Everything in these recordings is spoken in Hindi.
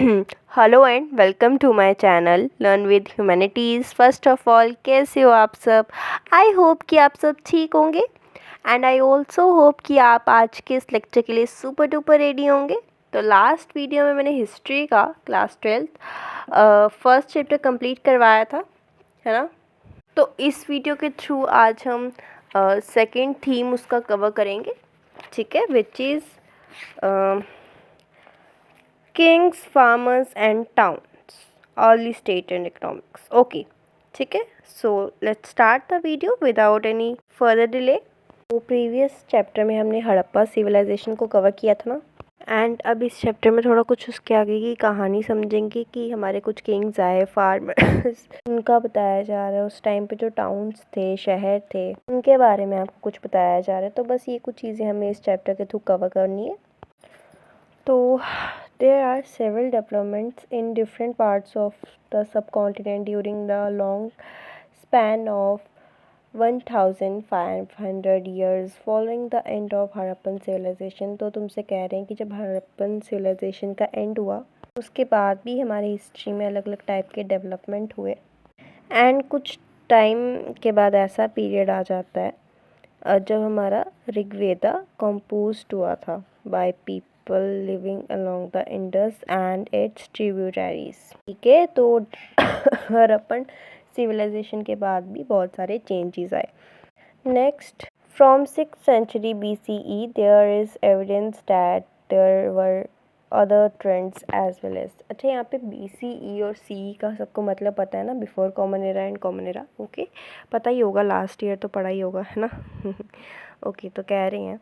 Hello and welcome to my channel learn with humanities. First of all, कैसे हो आप सब? आई होप कि आप सब ठीक होंगे एंड आई ऑल्सो होप कि आप आज के इस लेक्चर के लिए सुपर डुपर रेडी होंगे। तो लास्ट वीडियो में मैंने हिस्ट्री का क्लास 12 फर्स्ट चैप्टर कंप्लीट करवाया था, है ना? तो इस वीडियो के थ्रू आज हम सेकेंड थीम उसका कवर करेंगे, ठीक है, which is Kings, farmers and towns, early state and economics. Okay, ठीक है। So let's start the video without any further delay. तो प्रीवियस चैप्टर में हमने हड़प्पा सिविलाइजेशन को कवर किया था ना, एंड अब इस चैप्टर में थोड़ा कुछ उसके आगे की कहानी समझेंगे कि हमारे कुछ किंग्स आए, फार्मर्स उनका बताया जा रहा है, उस टाइम पे जो टाउन्स थे, शहर थे, उनके बारे में आपको कुछ बताया जा रहा है। तो बस ये कुछ चीज़ें हमें इस चैप्टर के थ्रू कवर करनी है। तो there are several developments in different parts of the subcontinent during the long span of 1500 years following the end of Harappan civilization। तो तुमसे कह रहे हैं कि जब हड़प्पन civilization का एंड हुआ उसके बाद भी हमारी हिस्ट्री में अलग अलग टाइप के डेवलपमेंट हुए, एंड कुछ टाइम के बाद ऐसा पीरियड आ जाता है जब हमारा ऋग्वेदा कंपोज हुआ था by people living along the Indus and its tributaries. ठीक है, तो हड़प्पन सिविलाइजेशन के बाद भी बहुत सारे चेंजेस आए। Next, from 6th century BCE there is evidence that there were other trends as well as. अच्छा, यहाँ पे BCE और CE का सबको मतलब पता है ना, before common era and common era. Okay, पता ही होगा, लास्ट ईयर तो पढ़ा ही होगा, है ना? ओके, तो कह रहे हैं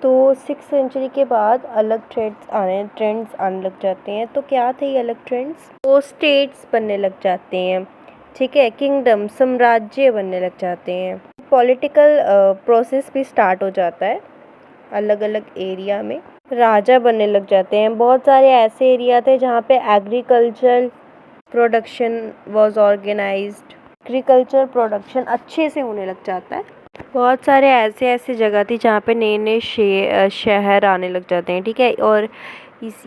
तो 6th century के बाद अलग ट्रेंड्स आने लग जाते हैं। तो क्या थे ये अलग ट्रेंड्स? तो स्टेट्स बनने लग जाते हैं, ठीक है, किंगडम, साम्राज्य बनने लग जाते हैं, पॉलिटिकल प्रोसेस भी स्टार्ट हो जाता है, अलग अलग एरिया में राजा बनने लग जाते हैं। बहुत सारे ऐसे एरिया थे जहाँ पे agriculture production was organised, agriculture production अच्छे से होने लग जाता है। बहुत सारे ऐसे जगह थी जहाँ पे नए नए शहर आने लग जाते हैं, ठीक है। और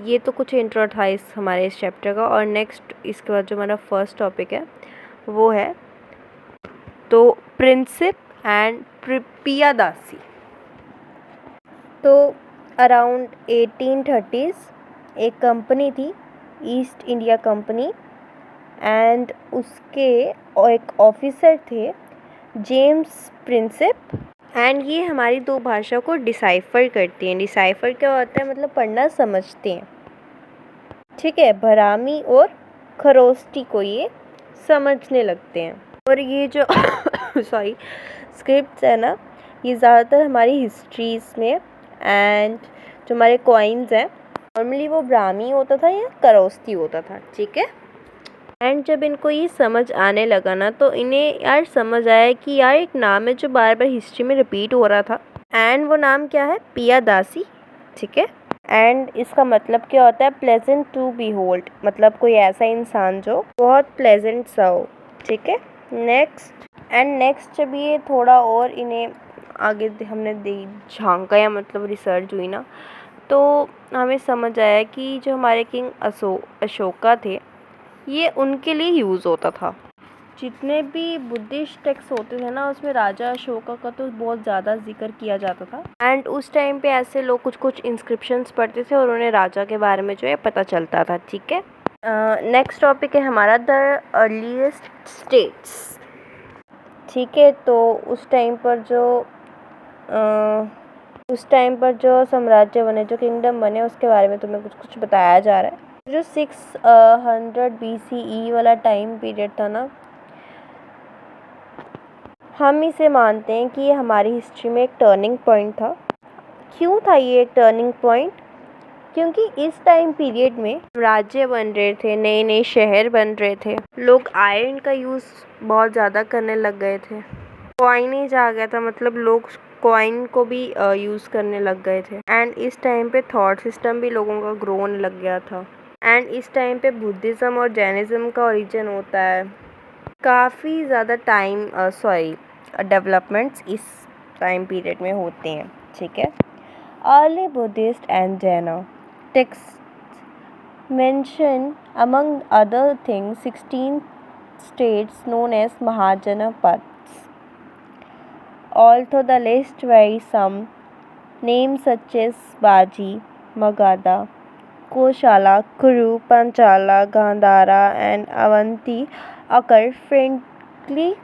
ये तो कुछ इंट्रो था इस हमारे इस चैप्टर का। और नेक्स्ट इसके बाद जो हमारा फर्स्ट टॉपिक है वो है तो प्रिंसिप एंड पियादासी। तो अराउंड 1830s एक कंपनी थी, ईस्ट इंडिया कंपनी, एंड उसके एक ऑफिसर थे जेम्स प्रिंसिप, एंड ये हमारी दो भाषा को डिसाइफर करती हैं। डिसाइफर क्या होता है? मतलब पढ़ना समझते हैं, ठीक है। बरामी और खरोष्टी को ये समझने लगते हैं। और ये जो सॉरी स्क्रिप्ट्स है ना, ये ज़्यादातर हमारी हिस्ट्रीज में, एंड जो हमारे कॉइन्स हैं नॉर्मली वो ब्राह्मी होता था या खरोष्टी होता था, ठीक है। एंड जब इनको ये समझ आने लगा ना, तो इन्हें यार समझ आया कि यार एक नाम है जो बार बार हिस्ट्री में रिपीट हो रहा था, एंड वो नाम क्या है? पियादासी, ठीक है। एंड इसका मतलब क्या होता है? प्लेजेंट टू बीहोल्ड, मतलब कोई ऐसा इंसान जो बहुत प्लेजेंट सा हो, ठीक है। नेक्स्ट जब ये थोड़ा और इन्हें आगे हमने झांका या मतलब रिसर्च हुई ना, तो हमें समझ आया कि जो हमारे किंग अशोका थे, ये उनके लिए यूज़ होता था। जितने भी बुद्धिस्ट टेक्स्ट होते थे ना, उसमें राजा अशोका का तो बहुत ज़्यादा जिक्र किया जाता था, एंड उस टाइम पे ऐसे लोग कुछ इंस्क्रिप्शंस पढ़ते थे और उन्हें राजा के बारे में जो है पता चलता था, ठीक है। नेक्स्ट टॉपिक है हमारा द अर्लीस्ट स्टेट्स, ठीक है। तो उस टाइम पर जो साम्राज्य बने, जो किंगडम बने, उसके बारे में तुम्हें कुछ बताया जा रहा है। जो 600 BCE वाला टाइम पीरियड था ना, हम इसे मानते हैं कि ये हमारी हिस्ट्री में एक टर्निंग पॉइंट था। क्यों था ये एक टर्निंग पॉइंट? क्योंकि इस टाइम पीरियड में राज्य बन रहे थे, नए नए शहर बन रहे थे, लोग आयरन का यूज़ बहुत ज़्यादा करने लग गए थे, कॉइनेज आ गया था, मतलब लोग कॉइन को भी यूज़ करने लग गए थे, एंड इस टाइम पे थॉट सिस्टम भी लोगों का ग्रो होने लग गया था, एंड इस टाइम पे बुद्धिज़्म और जैनिज़्म का ओरिजिन होता है। काफ़ी ज़्यादा डेवलपमेंट्स इस टाइम पीरियड में होते हैं, ठीक है। Early Buddhist and Jain text mention among other things 16 states known as Mahajanapads. Although the list varies some, names such as Baji, Magadha, Koshala, Kuru, Panchala, Gandhara and Avanti occur frequently.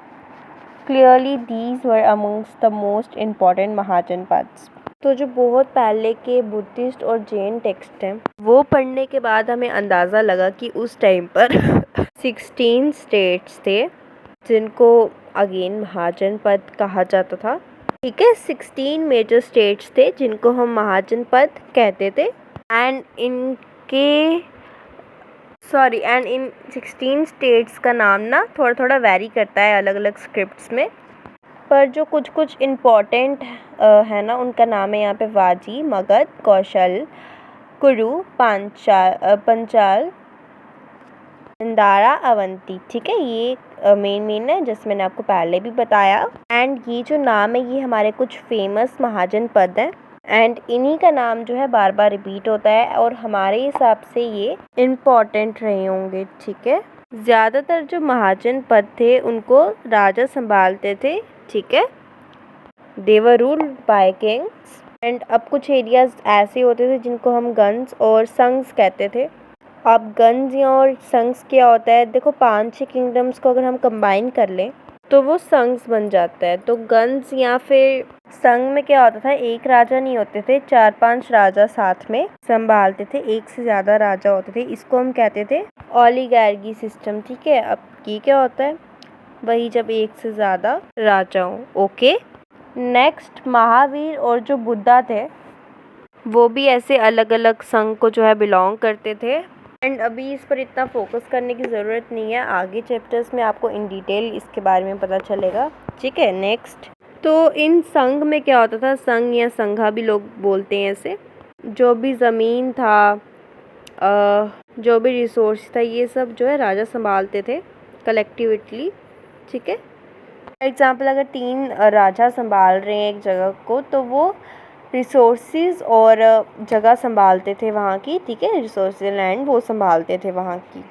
Clearly these were amongst the most important Mahajanapads. तो जो बहुत पहले के बुद्धिस्ट और जैन टेक्स्ट हैं वो पढ़ने के बाद हमें अंदाज़ा लगा कि उस टाइम पर 16 स्टेट्स थे जिनको अगेन महाजनपद कहा जाता था। ठीक है, 16 मेजर स्टेट्स थे जिनको हम महाजनपद कहते थे एंड इन 16 स्टेट्स का नाम ना थोड़ा थोड़ा वेरी करता है अलग अलग स्क्रिप्ट्स में, पर जो कुछ कुछ इम्पॉर्टेंट है ना उनका नाम है यहाँ पे वाजी, मगध, कौशल, कुरु, पंचाल, गंधारा, अवंती। ठीक है, ये मेन है जैसे मैंने आपको पहले भी बताया। एंड ये जो नाम है ये हमारे कुछ फेमस महाजनपद हैं एंड इन्हीं का नाम जो है बार बार रिपीट होता है और हमारे हिसाब से ये इम्पॉर्टेंट रहे होंगे। ठीक है, ज़्यादातर जो महाजनपद थे उनको राजा संभालते थे। ठीक है, दे वर रूल्ड बाय किंग्स एंड अब कुछ एरियाज ऐसे होते थे जिनको हम गन्स और संघ्स कहते थे। अब गन्स और संघ्स क्या होता है, देखो 5-6 किंगडम्स को अगर हम कंबाइन कर लें तो वो संघ्स बन जाता है। तो गन्स या फिर संघ में क्या होता था, एक राजा नहीं होते थे, 4-5 राजा साथ में संभालते थे, एक से ज़्यादा राजा होते थे। इसको हम कहते थे ओलिगार्की सिस्टम। ठीक है, अब ये क्या होता है, वही जब एक से ज़्यादा राजा हों। ओके, नेक्स्ट महावीर और जो बुद्धा थे वो भी ऐसे अलग अलग संघ को जो है बिलोंग करते थे एंड अभी इस पर इतना फोकस करने की ज़रूरत नहीं है, आगे चैप्टर्स में आपको इन डिटेल इसके बारे में पता चलेगा। ठीक है, नेक्स्ट तो इन संघ में क्या होता था, संघ या संघा भी लोग बोलते हैं ऐसे, जो भी ज़मीन था, जो भी रिसोर्स था, ये सब जो है राजा संभालते थे कलेक्टिवली। ठीक है, एग्जाम्पल अगर 3 राजा संभाल रहे हैं एक जगह को तो वो रिसोर्सेज और जगह संभालते थे वहाँ की। ठीक है, रिसोर्सेज लैंड वो संभालते थे वहाँ की।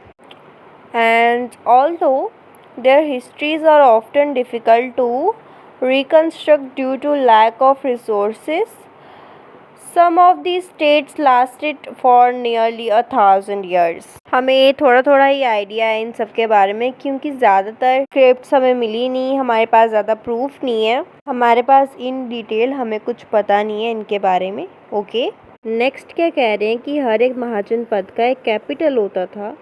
And although their histories are often difficult to reconstruct due to lack of resources. Some of these states lasted for nearly 1,000 years. हमें थोड़ा थोड़ा ही आइडिया है इन सब के बारे में क्योंकि ज़्यादातर स्क्रिप्ट्स हमें मिली नहीं, हमारे पास ज़्यादा प्रूफ नहीं है, हमारे पास इन डिटेल हमें कुछ पता नहीं है इनके बारे में। ओके, नेक्स्ट क्या कह रहे हैं कि हर एक महाजनपद का एक कैपिटल होता था,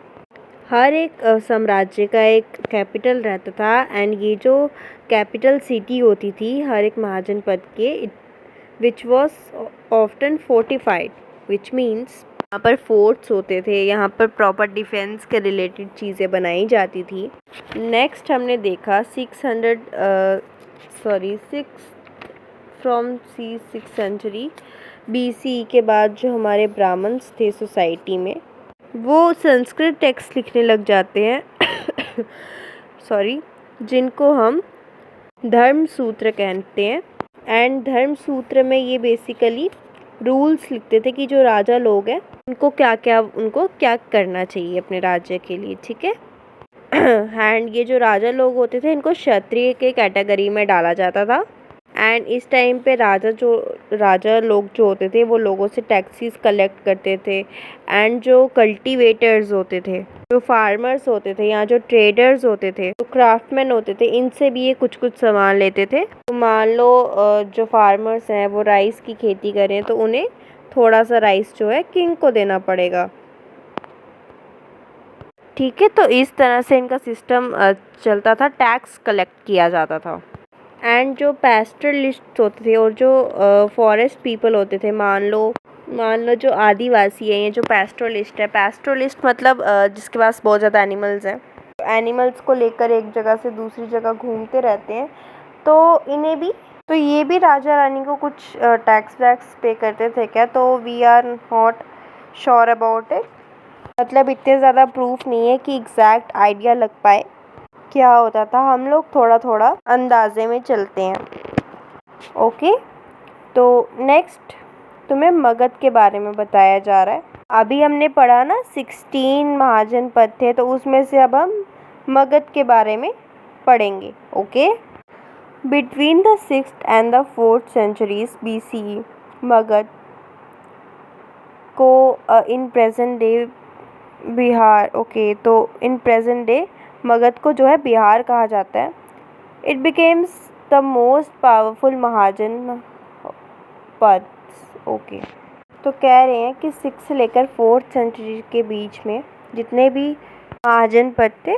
हर एक साम्राज्य का एक कैपिटल रहता था एंड ये जो कैपिटल सिटी होती थी हर एक महाजनपद के, which was often fortified, which means यहाँ पर फोर्ट्स होते थे, यहाँ पर प्रॉपर डिफेंस के रिलेटेड चीज़ें बनाई जाती थी। नेक्स्ट हमने देखा 6 सेंचुरी BC के बाद जो हमारे ब्राह्मण्स थे सोसाइटी में वो संस्कृत टेक्स्ट लिखने लग जाते हैं जिनको हम धर्म सूत्र कहते हैं एंड धर्म सूत्र में ये बेसिकली रूल्स लिखते थे कि जो राजा लोग हैं उनको क्या करना चाहिए अपने राज्य के लिए। ठीक है, एंड ये जो राजा लोग होते थे इनको क्षत्रिय के कैटेगरी में डाला जाता था एंड इस टाइम पे राजा लोग जो होते थे वो लोगों से टैक्सेस कलेक्ट करते थे एंड जो कल्टीवेटर्स होते थे, जो फार्मर्स होते थे या जो ट्रेडर्स होते थे, जो क्राफ्टमैन होते थे, इनसे भी ये कुछ कुछ सामान लेते थे। तो मान लो जो फार्मर्स हैं वो राइस की खेती करें तो उन्हें थोड़ा सा राइस जो है किंग को देना पड़ेगा। ठीक है, तो इस तरह से इनका सिस्टम चलता था, टैक्स कलेक्ट किया जाता था। एंड जो पैस्टरलिस्ट होते थे और जो फॉरेस्ट पीपल होते थे, मान लो जो आदिवासी है, ये जो पैस्टरलिस्ट है, पैस्टरलिस्ट मतलब जिसके पास बहुत ज़्यादा एनिमल्स हैं, एनिमल्स को लेकर एक जगह से दूसरी जगह घूमते रहते हैं, तो ये भी राजा रानी को कुछ टैक्स वैक्स पे करते थे क्या, तो we are not sure about it, मतलब इतने ज़्यादा प्रूफ नहीं है कि एग्जैक्ट आइडिया लग पाए क्या होता था, हम लोग थोड़ा थोड़ा अंदाजे में चलते हैं। ओके, तो नेक्स्ट तुम्हें मगध के बारे में बताया जा रहा है। अभी हमने पढ़ा ना 16 महाजनपद थे, तो उसमें से अब हम मगध के बारे में पढ़ेंगे। Okay. Between the 6th and the 4th centuries BCE, Magadha को in present day Bihar, okay, तो इन प्रेजेंट डे मगध को जो है बिहार कहा जाता है। It becomes the most powerful Mahajanapada. Okay, तो कह रहे हैं कि 6 से लेकर 4th सेंचुरी के बीच में जितने भी महाजन पद थे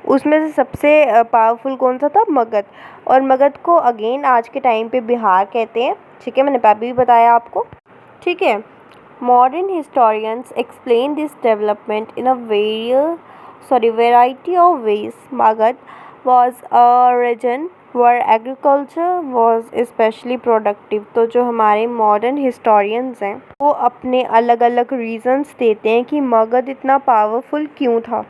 उसमें से सबसे पावरफुल कौन सा था? मगध। और मगध को अगेन आज के टाइम पे बिहार कहते हैं। ठीक है, मैंने अभी भी बताया आपको। ठीक है। Modern historians explain this development in a variety of ways. Magad was a region where agriculture was especially productive. तो जो हमारे modern historians हैं वो अपने अलग अलग reasons देते हैं कि मगध इतना powerful क्यों था।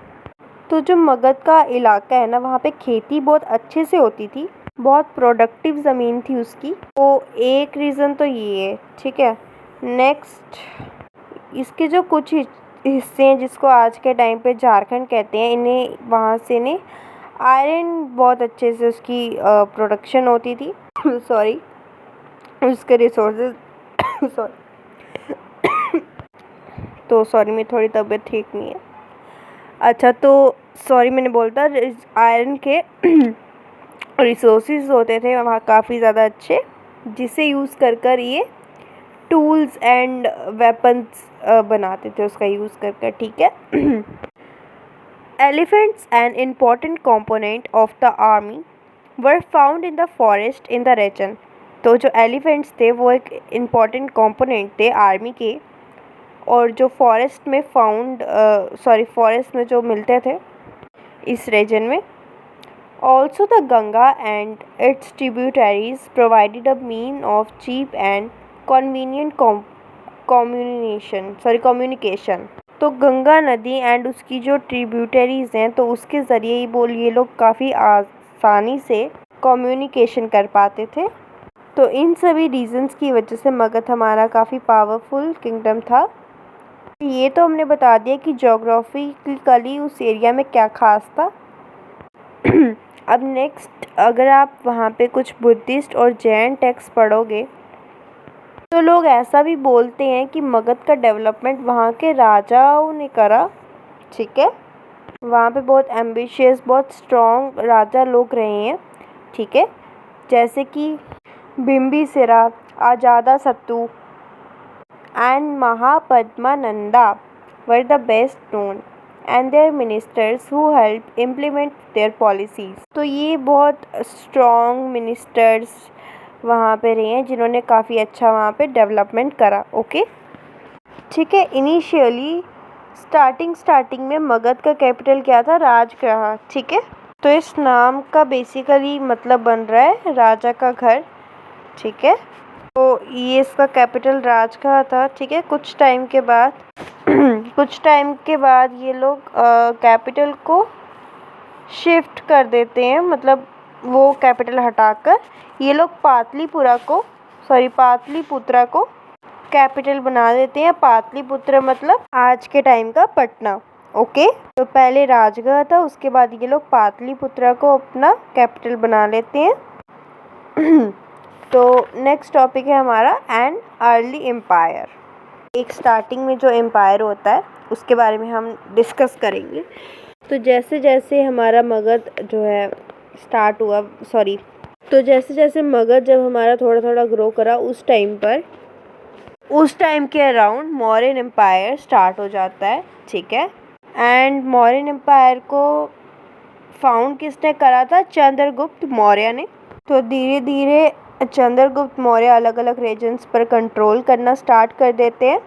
तो जो मगध का इलाका है ना, वहाँ पे खेती बहुत अच्छे से होती थी, बहुत प्रोडक्टिव ज़मीन थी उसकी। तो एक रीज़न तो ये है। ठीक है। नेक्स्ट, इसके जो कुछ हिस्से हैं जिसको आज के टाइम पे झारखंड कहते हैं, इन्हें वहाँ से ने आयरन बहुत अच्छे से उसकी प्रोडक्शन होती थी। सॉरी, उसके रिसोर्सेज सॉरी तो सॉरी, मेरी थोड़ी तबीयत ठीक नहीं है। अच्छा, तो सॉरी, मैंने बोलता आयरन के रिसोर्सेज होते थे वहाँ काफ़ी ज़्यादा अच्छे, जिसे यूज़ कर ये टूल्स एंड वेपन्स बनाते थे उसका यूज़ कर। ठीक है। Elephants an important component of the army were found in the forest in the region. तो जो एलिफेंट्स थे वो एक इम्पॉर्टेंट कंपोनेंट थे आर्मी के, और जो फॉरेस्ट में जो मिलते थे इस रीजन में। Also the Ganga and its tributaries provided a mean of cheap and convenient communication. तो गंगा नदी एंड उसकी जो ट्रिब्यूटरीज हैं, तो उसके ज़रिए ये लोग काफ़ी आसानी से कम्युनिकेशन कर पाते थे। तो इन सभी रीजंस की वजह से मगध हमारा काफ़ी पावरफुल किंगडम था। ये तो हमने बता दिया कि जोग्राफिकली उस एरिया में क्या खास था। अब नेक्स्ट, अगर आप वहाँ पे कुछ बुद्धिस्ट और जैन टेक्स्ट पढ़ोगे तो लोग ऐसा भी बोलते हैं कि मगध का डेवलपमेंट वहाँ के राजाओं ने करा। ठीक है। वहाँ पे बहुत एम्बिशियस, बहुत स्ट्रॉन्ग राजा लोग रहे हैं। ठीक है। जैसे कि Bimbisara, Ajatashatru and Mahapadmananda were the best known and their ministers who help implement their policies. तो ये बहुत स्ट्रॉन्ग मिनिस्टर्स वहाँ पे रहे हैं जिन्होंने काफ़ी अच्छा वहाँ पे डेवलपमेंट करा। ओके। ठीक है। इनिशियली स्टार्टिंग में मगध का कैपिटल क्या था? राजगृह। ठीक है। तो इस नाम का बेसिकली मतलब बन रहा है राजा का घर। ठीक है। तो ये इसका कैपिटल राजगृह था। ठीक है। कुछ टाइम के बाद ये लोग कैपिटल को शिफ्ट कर देते हैं, मतलब वो कैपिटल हटाकर ये लोग पाटलिपुत्रा को कैपिटल बना देते हैं। पाटलिपुत्र मतलब आज के टाइम का पटना। ओके। तो पहले राजगृह था, उसके बाद ये लोग पाटलिपुत्रा को अपना कैपिटल बना लेते हैं। तो नेक्स्ट टॉपिक है हमारा एन अर्ली एम्पायर। एक स्टार्टिंग में जो एम्पायर होता है उसके बारे में हम डिस्कस करेंगे। तो जैसे जैसे हमारा मगध जो है जैसे जैसे मगध जब हमारा थोड़ा थोड़ा ग्रो करा, उस टाइम के अराउंड मौर्यन एम्पायर स्टार्ट हो जाता है। ठीक है। एंड मौर्यन एम्पायर को फाउंड किसने करा था? चंद्रगुप्त मौर्य ने। तो धीरे धीरे चंद्रगुप्त मौर्य अलग अलग रीजन्स पर कंट्रोल करना स्टार्ट कर देते हैं,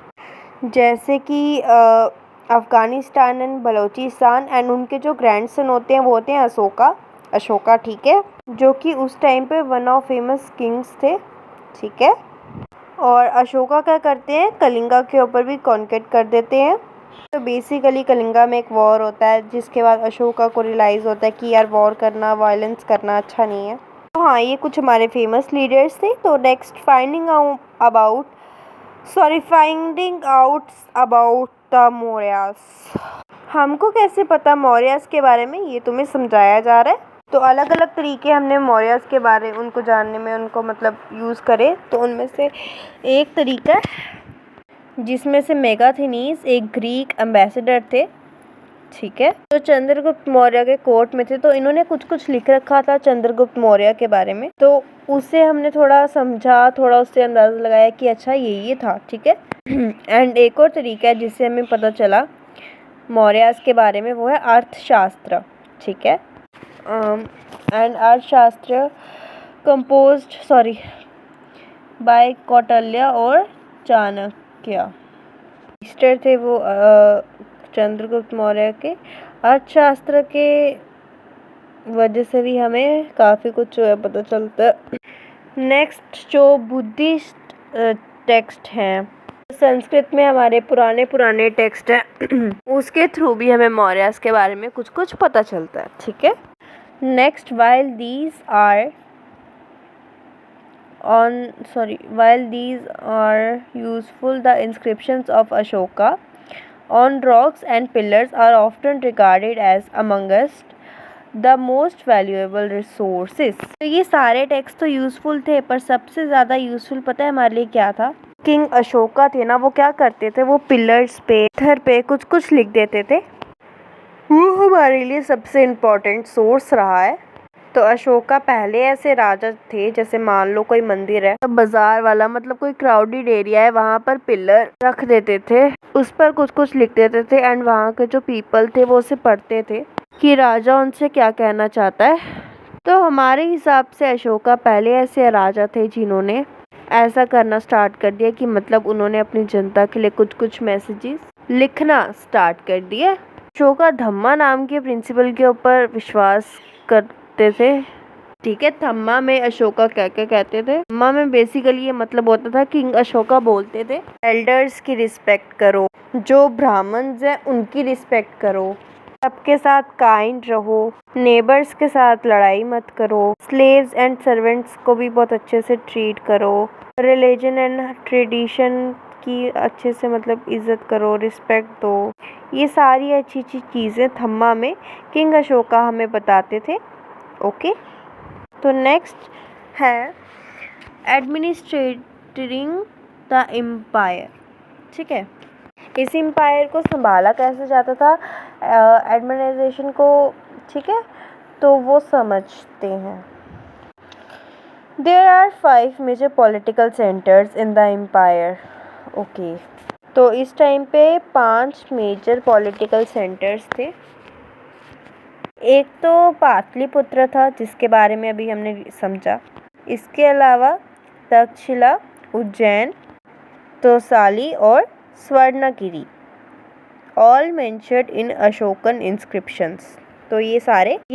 जैसे कि अफ़गानिस्तान एंड बलूचिस्तान। एंड उनके जो ग्रैंडसन होते हैं वो होते हैं अशोका। ठीक है। जो कि उस टाइम पे वन ऑफ फेमस किंग्स थे। ठीक है। और अशोका क्या करते हैं? कलिंगा के ऊपर भी कॉन्क्वेस्ट कर देते हैं। तो बेसिकली कलिंगा में एक वॉर होता है, जिसके बाद अशोका को रियलाइज़ होता है कि यार वॉर करना, वायलेंस करना अच्छा नहीं है। तो हाँ, ये कुछ हमारे फेमस लीडर्स थे। तो next, finding out about sorry, finding out about the Mauryas. हमको कैसे पता मौर्यास के बारे में, ये तुम्हें समझाया जा रहा है। तो अलग अलग तरीके हमने मौर्यास के बारे उनको जानने में उनको मतलब यूज़ करे। तो उनमें से एक तरीका जिसमें से मेगाथनीज एक ग्रीक एम्बेसडर थे, ठीक है। तो चंद्रगुप्त मौर्य के कोर्ट में थे, तो इन्होंने कुछ कुछ लिख रखा था चंद्रगुप्त मौर्य के बारे में। तो उससे हमने थोड़ा समझा, थोड़ा उससे अंदाज़ा लगाया कि अच्छा ये था, ठीक है। एंड एक और तरीका है जिससे हमें पता चला मौर्यास के बारे में, वो है अर्थशास्त्र, ठीक है। एंड अर्थशास्त्र बाय कौटिल्य और चाणक्य। मिस्टर थे वो चंद्रगुप्त मौर्य के। अर्थशास्त्र के वजह से भी हमें काफ़ी कुछ जो है पता चलता है। नेक्स्ट जो बुद्धिस्ट टेक्स्ट हैं, संस्कृत में हमारे पुराने टेक्स्ट हैं उसके थ्रू भी हमें मौर्यास के बारे में कुछ कुछ पता चलता है, ठीक है। Next, while these are useful, the inscriptions of Ashoka on rocks and pillars are often regarded as amongst the most valuable resources। तो ये सारे टेक्स्ट तो यूज़फुल थे, पर सबसे ज़्यादा यूज़फुल पता है हमारे लिए क्या था? किंग अशोका थे ना, वो क्या करते थे, वो पिलर्स पे, पत्थर पे कुछ कुछ लिख देते थे। वो हमारे लिए सबसे इम्पोर्टेंट सोर्स रहा है। तो अशोका पहले ऐसे राजा थे, जैसे मान लो कोई मंदिर है, बाजार वाला, मतलब कोई क्राउडेड एरिया है, वहाँ पर पिलर रख देते थे, उस पर कुछ कुछ लिख देते थे। एंड वहाँ के जो पीपल थे वो उसे पढ़ते थे कि राजा उनसे क्या कहना चाहता है। तो हमारे हिसाब से अशोका पहले ऐसे राजा थे जिन्होंने ऐसा करना स्टार्ट कर दिया कि मतलब उन्होंने अपनी जनता के लिए कुछ कुछ मैसेजेस लिखना स्टार्ट कर दिए। अशोका धम्मा नाम के प्रिंसिपल के ऊपर विश्वास करते थे, ठीक है। थम्मा में अशोका क्या क्या कहते थे? थम्मा में बेसिकली ये मतलब होता था, किंग अशोका बोलते थे एल्डर्स की रिस्पेक्ट करो, जो ब्राह्मण्स हैं उनकी रिस्पेक्ट करो, सबके साथ काइंड रहो, नेबर्स के साथ लड़ाई मत करो, स्लेव्स एंड सर्वेंट्स को भी बहुत अच्छे से ट्रीट करो, रिलीजन एंड ट्रेडिशन की अच्छे से मतलब इज्जत करो, रिस्पेक्ट दो। ये सारी अच्छी अच्छी चीज़ें थम्मा में किंग अशोका हमें बताते थे, ओके। तो नेक्स्ट है एडमिनिस्ट्रेटिंग द एम्पायर, ठीक है। इस एम्पायर को संभाला कैसे जाता था, एडमिनिस्ट्रेशन को, ठीक है। तो वो समझते हैं। There are 5 major political centres in the empire, okay. तो इस टाइम पे 5 मेजर पॉलिटिकल सेंटर्स थे। एक तो पाटलिपुत्र था, जिसके बारे में अभी हमने समझा। इसके अलावा तक्षशिला, उज्जैन, तोसाली और Swarnagiri, all mentioned in Ashokan inscriptions. तो ये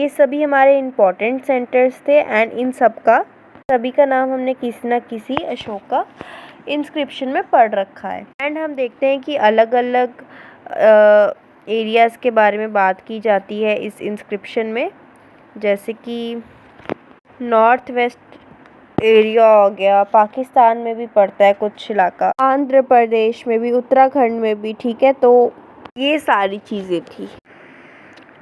सभी हमारे इम्पोर्टेंट सेंटर्स थे। एंड इन सभी का नाम हमने किसी न किसी अशोका इंस्क्रिप्शन में पढ़ रखा है। एंड हम देखते हैं कि अलग अलग एरियाज़ के बारे में बात की जाती है इस इंस्क्रिप्शन में, जैसे कि नॉर्थ वेस्ट एरिया हो गया, पाकिस्तान में भी पड़ता है कुछ इलाका, आंध्र प्रदेश में भी, उत्तराखंड में भी, ठीक है। तो ये सारी चीज़ें थी।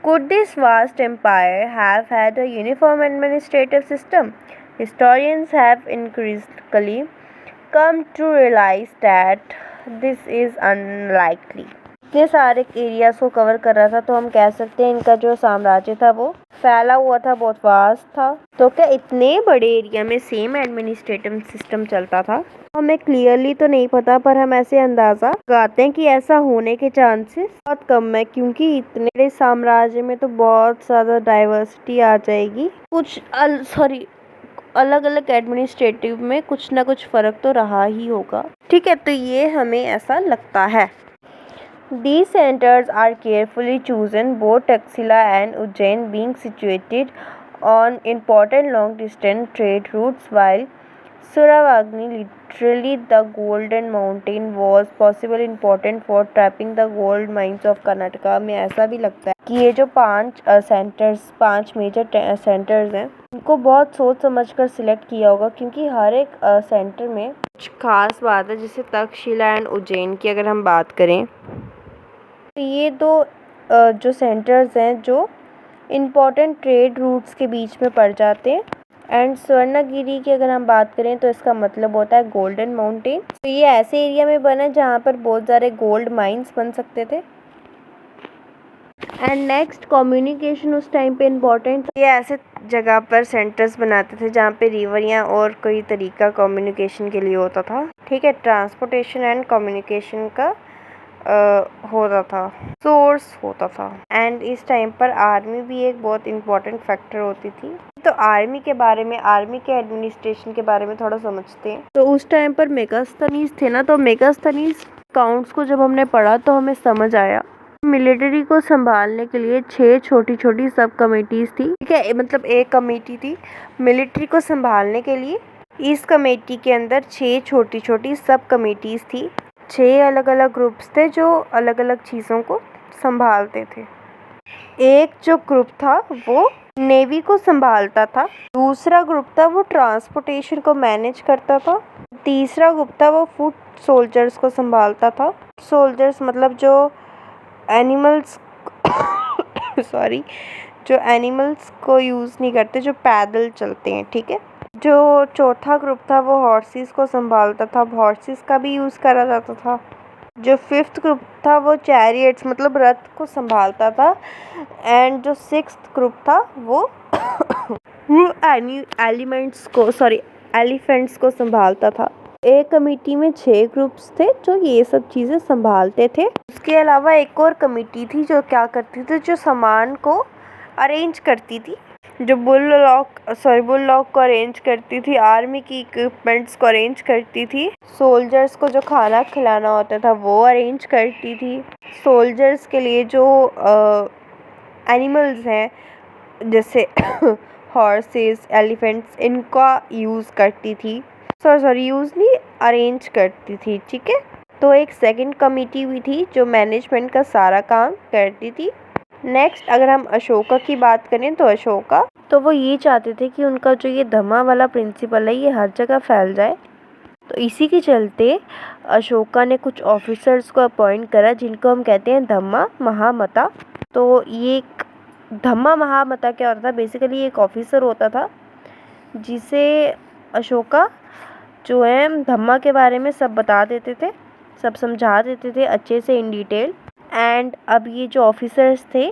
Could this vast empire have had a uniform administrative system? Historians have increasingly come to realize that this is unlikely. इतने सारे एरियाज़ को कवर कर रहा था, तो हम कह सकते हैं इनका जो साम्राज्य था वो फैला हुआ था, बहुत वास्ट था। तो क्या इतने बड़े एरिया में सेम एडमिनिस्ट्रेटिव सिस्टम चलता था? हमें क्लियरली तो नहीं पता, पर हम ऐसे अंदाज़ा लगाते हैं कि ऐसा होने के चांसेस बहुत कम है, क्योंकि इतने बड़े साम्राज्य में तो बहुत ज़्यादा डाइवर्सिटी आ जाएगी। अलग अलग एडमिनिस्ट्रेटिव में कुछ ना कुछ फ़र्क तो रहा ही होगा, ठीक है। तो ये हमें ऐसा लगता है। These centers are carefully chosen, both Taxila and Ujjain being situated on important long-distance trade routes, while Suravagni, literally the golden mountain, was possible important for trapping the gold mines of Karnataka। में ऐसा भी लगता है कि ये जो 5 मेजर सेंटर्स हैं, उनको बहुत सोच समझ कर सिलेक्ट किया होगा, क्योंकि हर एक सेंटर में कुछ खास बात है। जैसे तक्षशिला एंड उज्जैन की अगर हम बात करें, तो ये दो जो सेंटर्स हैं जो इम्पोर्टेंट ट्रेड रूट्स के बीच में पड़ जाते हैं। एंड स्वर्णगिरी की अगर हम बात करें तो इसका मतलब होता है गोल्डन माउंटेन। तो ये ऐसे एरिया में बना जहाँ पर बहुत सारे गोल्ड माइंस बन सकते थे। एंड नेक्स्ट, कम्युनिकेशन उस टाइम पे इम्पोर्टेंट। ये ऐसे जगह पर सेंटर्स बनाते थे जहाँ पे रिवर या और कोई तरीका कम्युनिकेशन के लिए होता था। ठीक है, ट्रांसपोर्टेशन एंड कम्युनिकेशन का होता था, सोर्स होता था। एंड इस टाइम पर आर्मी भी एक बहुत इम्पोर्टेंट फैक्टर होती थी। तो आर्मी के बारे में, आर्मी के एडमिनिस्ट्रेशन के बारे में थोड़ा समझते हैं। तो उस टाइम पर मेगास्थनीज थे ना, तो मेगास्थनीज काउंट्स को जब हमने पढ़ा तो हमें समझ आया मिलिट्री को संभालने के लिए 6 छोटी छोटी सब कमेटीज थी। ठीक है, मतलब एक कमेटी थी मिलिट्री को संभालने के लिए। इस कमेटी के अंदर 6 छोटी छोटी सब कमेटीज थी। 6 अलग अलग ग्रुप्स थे जो अलग अलग चीज़ों को संभालते थे। एक जो ग्रुप था वो नेवी को संभालता था, दूसरा ग्रुप था वो ट्रांसपोर्टेशन को मैनेज करता था, तीसरा ग्रुप था वो फुट सोल्जर्स को संभालता था। सोल्जर्स मतलब जो एनिमल्स सॉरी, जो एनिमल्स को यूज़ नहीं करते, जो पैदल चलते हैं। ठीक है, जो चौथा ग्रुप था वो हॉर्सेस को संभालता था, हॉर्सेस का भी यूज़ करा जाता था। जो 5th ग्रुप था वो चैरियट्स मतलब रथ को संभालता था। एंड जो 6th ग्रुप था वो एलिफेंट्स को संभालता था। एक कमेटी में 6 ग्रुप्स थे जो ये सब चीज़ें संभालते थे। उसके अलावा एक और कमेटी थी जो क्या करती थी, जो सामान को अरेंज करती थी, जो बुल लॉक को अरेंज करती थी, आर्मी की इक्विपमेंट्स को अरेंज करती थी, सोल्जर्स को जो खाना खिलाना होता था वो अरेंज करती थी, सोल्जर्स के लिए जो एनिमल्स हैं जैसे हॉर्सेस, एलिफेंट्स, इनका यूज़ करती थी। यूज़ नहीं, अरेंज करती थी। ठीक है, तो एक सेकंड कमेटी भी थी जो मैनेजमेंट का सारा काम करती थी। नेक्स्ट, अगर हम अशोका की बात करें तो अशोका तो वो ये चाहते थे कि उनका जो ये धम्मा वाला प्रिंसिपल है ये हर जगह फैल जाए। तो इसी के चलते अशोका ने कुछ ऑफिसर्स को अपॉइंट करा जिनको हम कहते हैं धम्मा महामता। तो ये धम्मा महामता क्या होता था, बेसिकली एक ऑफिसर होता था जिसे अशोका जो है धम्मा के बारे में सब बता देते थे, सब समझा देते थे अच्छे से इन डिटेल। एंड अब ये जो ऑफिसर्स थे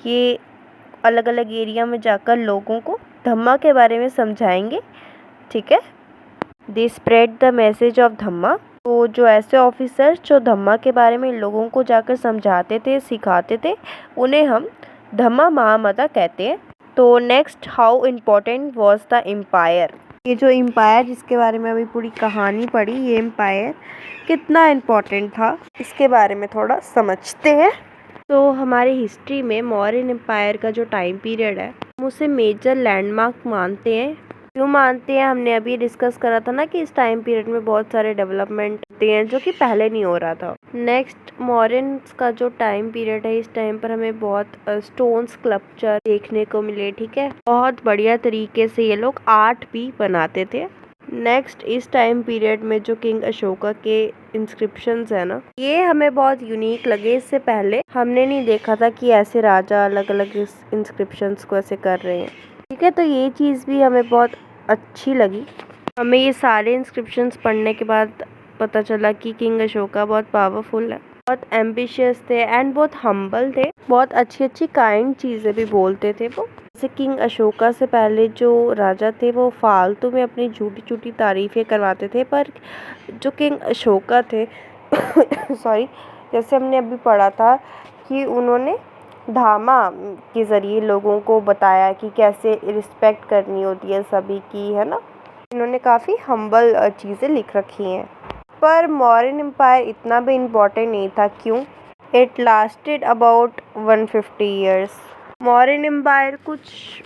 ये अलग अलग एरिया में जाकर लोगों को धम्मा के बारे में समझाएंगे। ठीक है, they spread the message of Dhamma. तो जो ऐसे ऑफिसर्स जो धम्मा के बारे में लोगों को जाकर समझाते थे, सिखाते थे, उन्हें हम धम्मा महामता कहते हैं। तो next, how important was the empire. ये जो एम्पायर जिसके बारे में अभी पूरी कहानी पढ़ी, ये एम्पायर कितना इम्पोर्टेंट था इसके बारे में थोड़ा समझते हैं। तो हमारे हिस्ट्री में मौर्यन एम्पायर का जो टाइम पीरियड है हम उसे मेजर लैंडमार्क मानते हैं। क्यों मानते हैं, हमने अभी डिस्कस करा था ना कि इस टाइम पीरियड में बहुत सारे डेवलपमेंट होते हैं जो कि पहले नहीं हो रहा था। नेक्स्ट, मौर्यंस का जो टाइम पीरियड है, इस टाइम पर हमें बहुत स्टोन स्कल्पचर देखने को मिले। ठीक है, बहुत बढ़िया तरीके से ये लोग आर्ट भी बनाते थे। नेक्स्ट, इस टाइम पीरियड में जो किंग अशोका के इंस्क्रिप्शंस है ना, ये हमें बहुत यूनिक लगे। इससे पहले हमने नहीं देखा था कि ऐसे राजा अलग अलग इंस्क्रिप्शंस को ऐसे कर रहे हैं। ठीक है, तो ये चीज़ भी हमें बहुत अच्छी लगी। हमें ये सारे इंस्क्रिप्शंस पढ़ने के बाद पता चला कि किंग अशोका बहुत पावरफुल है, बहुत एम्बिशियस थे एंड बहुत हम्बल थे, बहुत अच्छी अच्छी काइंड चीज़ें भी बोलते थे वो। जैसे किंग अशोका से पहले जो राजा थे वो फालतू में अपनी झूठी झूठी तारीफ़ें करवाते थे, पर जो किंग अशोका थे सॉरी, जैसे हमने अभी पढ़ा था कि उन्होंने धामा के ज़रिए लोगों को बताया कि कैसे रिस्पेक्ट करनी होती है सभी की, है ना। इन्होंने काफ़ी हम्बल चीज़ें लिख रखी हैं। पर मौर्यन एम्पायर इतना भी इम्पोर्टेंट नहीं था। क्यों? It lasted about 150 years. Mauryan empire कुछ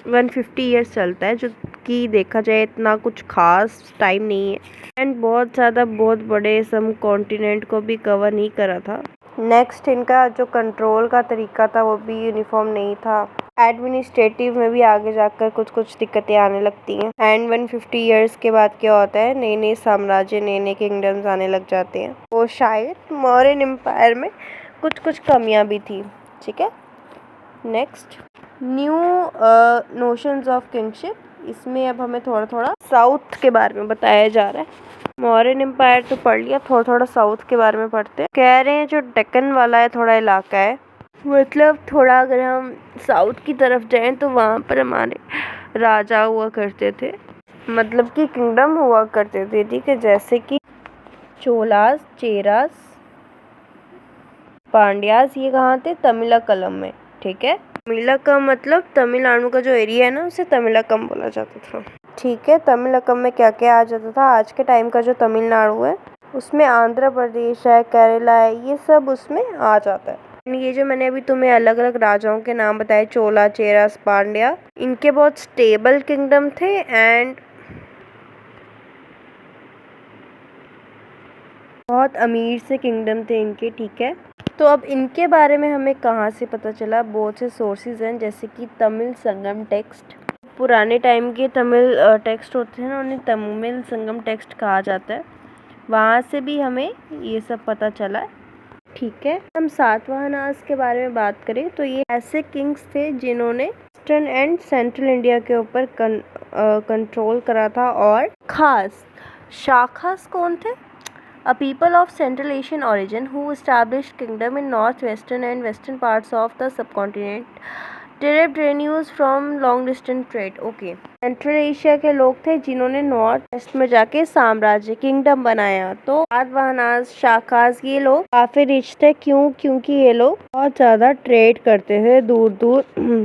150 ईयर्स चलता है, जो कि देखा जाए इतना कुछ खास टाइम नहीं है एंड बहुत बड़े सम कॉन्टिनेंट को भी कवर नहीं करा था। नेक्स्ट इनका जो कंट्रोल का तरीका था वो भी यूनिफॉर्म नहीं था। एडमिनिस्ट्रेटिव में भी आगे जाकर कुछ दिक्कतें आने लगती हैं एंड 150 ईयर्स के बाद क्या होता है, नए नए साम्राज्य, नए नए किंगडम्स आने लग जाते हैं। वो शायद मौर्यन एम्पायर में कुछ कमियां भी थी। ठीक है, next new notions of kingship. इसमें अब हमें थोड़ा साउथ के बारे में बताया जा रहा है। मौर्यन एम्पायर तो पढ़ लिया, थोड़ा साउथ के बारे में पढ़ते हैं। कह रहे हैं जो डेक्कन वाला है थोड़ा इलाका है, मतलब थोड़ा अगर हम साउथ की तरफ जाएं तो वहाँ पर हमारे राजा हुआ करते थे, मतलब कि किंगडम हुआ करते थे। ठीक है, जैसे कि चोलास, चेरास, पांड्यास, ये कहाँ थे, तमिलकलम में। ठीक है, तमिलकम मतलब तमिलनाडु का जो एरिया है ना, उसे तमिलकम बोला जाता था। ठीक है, तमिलकम में क्या क्या आ जाता था, आज के टाइम का जो तमिलनाडु है उसमें आंध्र प्रदेश है, केरला है, ये सब उसमें आ जाता है। ये जो मैंने अभी तुम्हें अलग अलग राजाओं के नाम बताए, चोला, चेरास, पांड्या, इनके बहुत स्टेबल किंगडम थे एंड बहुत अमीर से किंगडम थे इनके। ठीक है, तो अब इनके बारे में हमें कहाँ से पता चला, बहुत से सोर्सेज हैं, जैसे कि तमिल संगम टेक्स्ट। पुराने टाइम के तमिल टेक्स्ट होते हैं ना, उन्हें तमिल संगम टेक्स्ट कहा जाता है, वहाँ से भी हमें ये सब पता चला है। ठीक है, हम सातवाहनास के बारे में बात करें तो ये ऐसे किंग्स थे जिन्होंने ईस्टर्न एंड सेंट्रल इंडिया के ऊपर कंट्रोल करा था। और खास शाखास कौन थे, a people of Central Asian origin who established kingdom in northwestern and western parts of the subcontinent, derived revenues from long distance trade। Okay, central Asia के लोग थे जिन्होंने नॉर्थ वेस्ट में जाके साम्राज्य, किंगडम बनाया। तो सातवाहनास, शाखास, ये लोग काफी रिच थे। क्योंकि ये लोग बहुत ज्यादा ट्रेड करते थे, दूर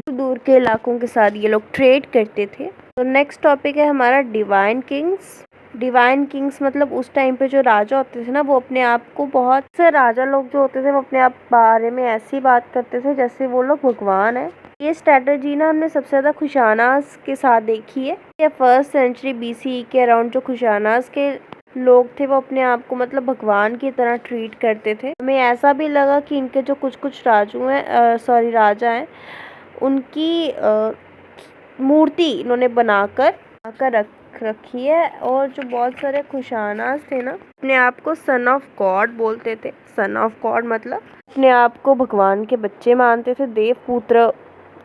दूर के इलाकों के साथ ये लोग ट्रेड करते थे। तो नेक्स्ट टॉपिक है हमारा डिवाइन किंग्स। डिवाइन किंग्स मतलब उस टाइम पे जो राजा होते थे ना, वो अपने आप को, बहुत से राजा लोग जो होते थे वो अपने आप बारे में ऐसी बात करते थे जैसे वो लोग भगवान है। ये स्ट्रेटजी ना हमने सबसे ज़्यादा खुशानास के साथ देखी है। ये 1st सेंचुरी BCE के अराउंड जो खुशानास के लोग थे वो अपने आप को मतलब भगवान की तरह ट्रीट करते थे। हमें ऐसा भी लगा कि इनके जो कुछ राजा हैं, उनकी मूर्ति इन्होंने बनाकर रखी है। और जो बहुत सारे खुशानास थे ना, अपने आप को सन ऑफ गॉड बोलते थे। सन ऑफ गॉड मतलब अपने आप को भगवान के बच्चे मानते थे, देव पुत्र,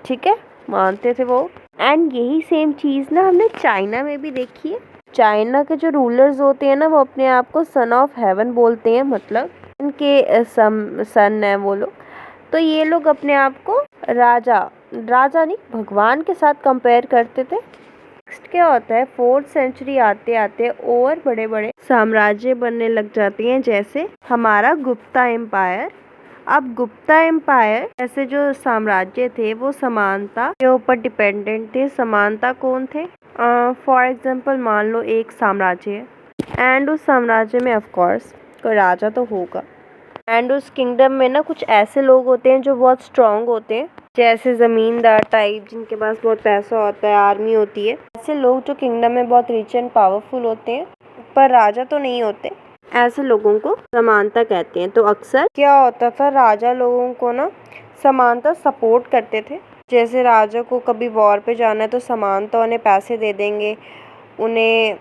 ठीक है, मानते थे वो। एंड यही सेम चीज़ ना हमने चाइना में भी देखी है। चाइना के जो रूलर्स होते हैं ना, वो अपने आप को सन ऑफ हेवन बोलते हैं, मतलब इनके सन है वो लोग। तो ये लोग अपने आप को राजा नहीं, भगवान के साथ कंपेयर करते थे। नेक्स्ट क्या होता है, 4th सेंचुरी आते आते और बड़े बड़े साम्राज्य बनने लग जाते हैं, जैसे हमारा गुप्ता एम्पायर। अब गुप्ता एम्पायर ऐसे जो साम्राज्य थे वो समानता के ऊपर डिपेंडेंट थे। समानता कौन थे, फॉर एग्जांपल मान लो एक साम्राज्य है एंड उस साम्राज्य में ऑफ कोर्स कोई राजा तो होगा एंड उस किंगडम में ना कुछ ऐसे लोग होते हैं जो बहुत स्ट्रांग होते हैं, जैसे जमींदार टाइप, जिनके पास बहुत पैसा होता है, आर्मी होती है। ऐसे लोग जो किंगडम में बहुत रिच एंड पावरफुल होते हैं पर राजा तो नहीं होते, ऐसे लोगों को समानता कहते हैं। तो अक्सर क्या होता था, राजा लोगों को ना समानता सपोर्ट करते थे। जैसे राजा को कभी वॉर पे जाना है तो समानता उन्हें पैसे दे देंगे, उन्हें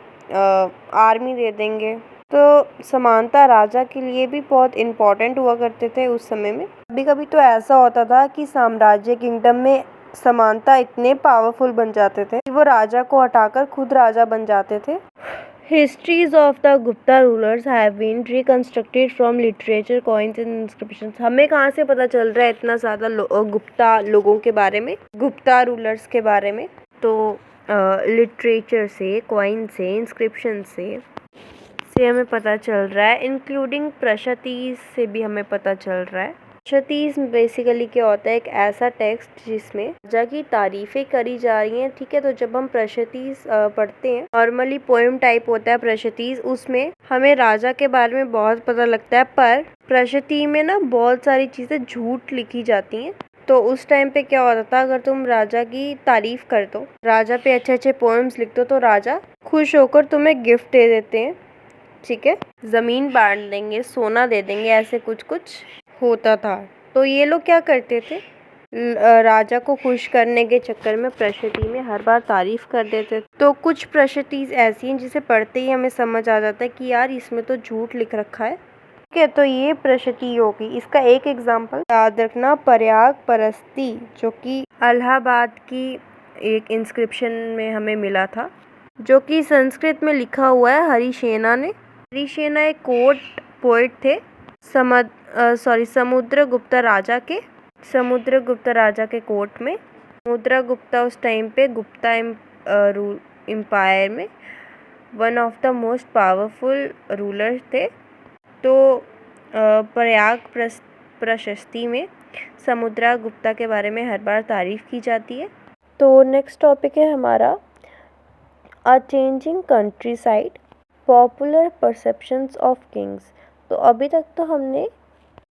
आर्मी दे देंगे। तो समानता राजा के लिए भी बहुत इम्पोर्टेंट हुआ करते थे उस समय में। कभी कभी तो ऐसा होता था कि साम्राज्य, किंगडम में समानता इतने पावरफुल बन जाते थे कि वो राजा को हटाकर खुद राजा बन जाते थे। Histories of the Gupta rulers have been reconstructed from literature, coins and inscriptions। हमें कहाँ से पता चल रहा है इतना ज़्यादा गुप्ता लोगों के बारे में, गुप्ता रूलर्स के बारे में? तो लिटरेचर से, कॉइन से, इंस्क्रिप्शन से हमें पता चल रहा है। इंक्लूडिंग प्रशतीज से भी हमें पता चल रहा है। प्रशतीज बेसिकली क्या होता है, एक ऐसा टेक्स्ट जिसमें राजा की तारीफें करी जा रही हैं। ठीक है, तो जब हम प्रशतीज पढ़ते हैं, नॉर्मली पोएम टाइप होता है प्रशतीज, उसमें हमें राजा के बारे में बहुत पता लगता है। पर प्रशती में ना बहुत सारी चीज़ें झूठ लिखी जाती हैं, तो उस टाइम पे क्या होता था, अगर तुम राजा की तारीफ कर दो, राजा पे अच्छे अच्छे पोएम्स लिख दो, तो राजा खुश होकर तुम्हें गिफ्ट दे देते हैं, ठीक है, ज़मीन बांट देंगे, सोना दे देंगे, ऐसे कुछ कुछ होता था। तो ये लोग क्या करते थे, राजा को खुश करने के चक्कर में प्रशस्ति में हर बार तारीफ कर देते। तो कुछ प्रशस्ति ऐसी हैं जिसे पढ़ते ही हमें समझ आ जाता है कि यार इसमें तो झूठ लिख रखा है, ठीक है। तो ये प्रशस्ति होगी। इसका एक एग्जाम्पल याद रखना, प्रयाग परस्ती, जो कि इलाहाबाद की एक इंस्क्रिप्शन में हमें मिला था, जो कि संस्कृत में लिखा हुआ है हरिसेना ने। हरिसेना एक कोर्ट पोएट थे समुद्रगुप्त राजा के कोर्ट में। समुद्रगुप्त उस टाइम पे गुप्ता एम्पायर में one of the most powerful ruler थे। तो प्रयाग प्रशस्ति में समुद्रगुप्ता के बारे में हर बार तारीफ की जाती है। तो नेक्स्ट टॉपिक है हमारा अ changing country side, popular perceptions of Kings. तो अभी तक तो हमने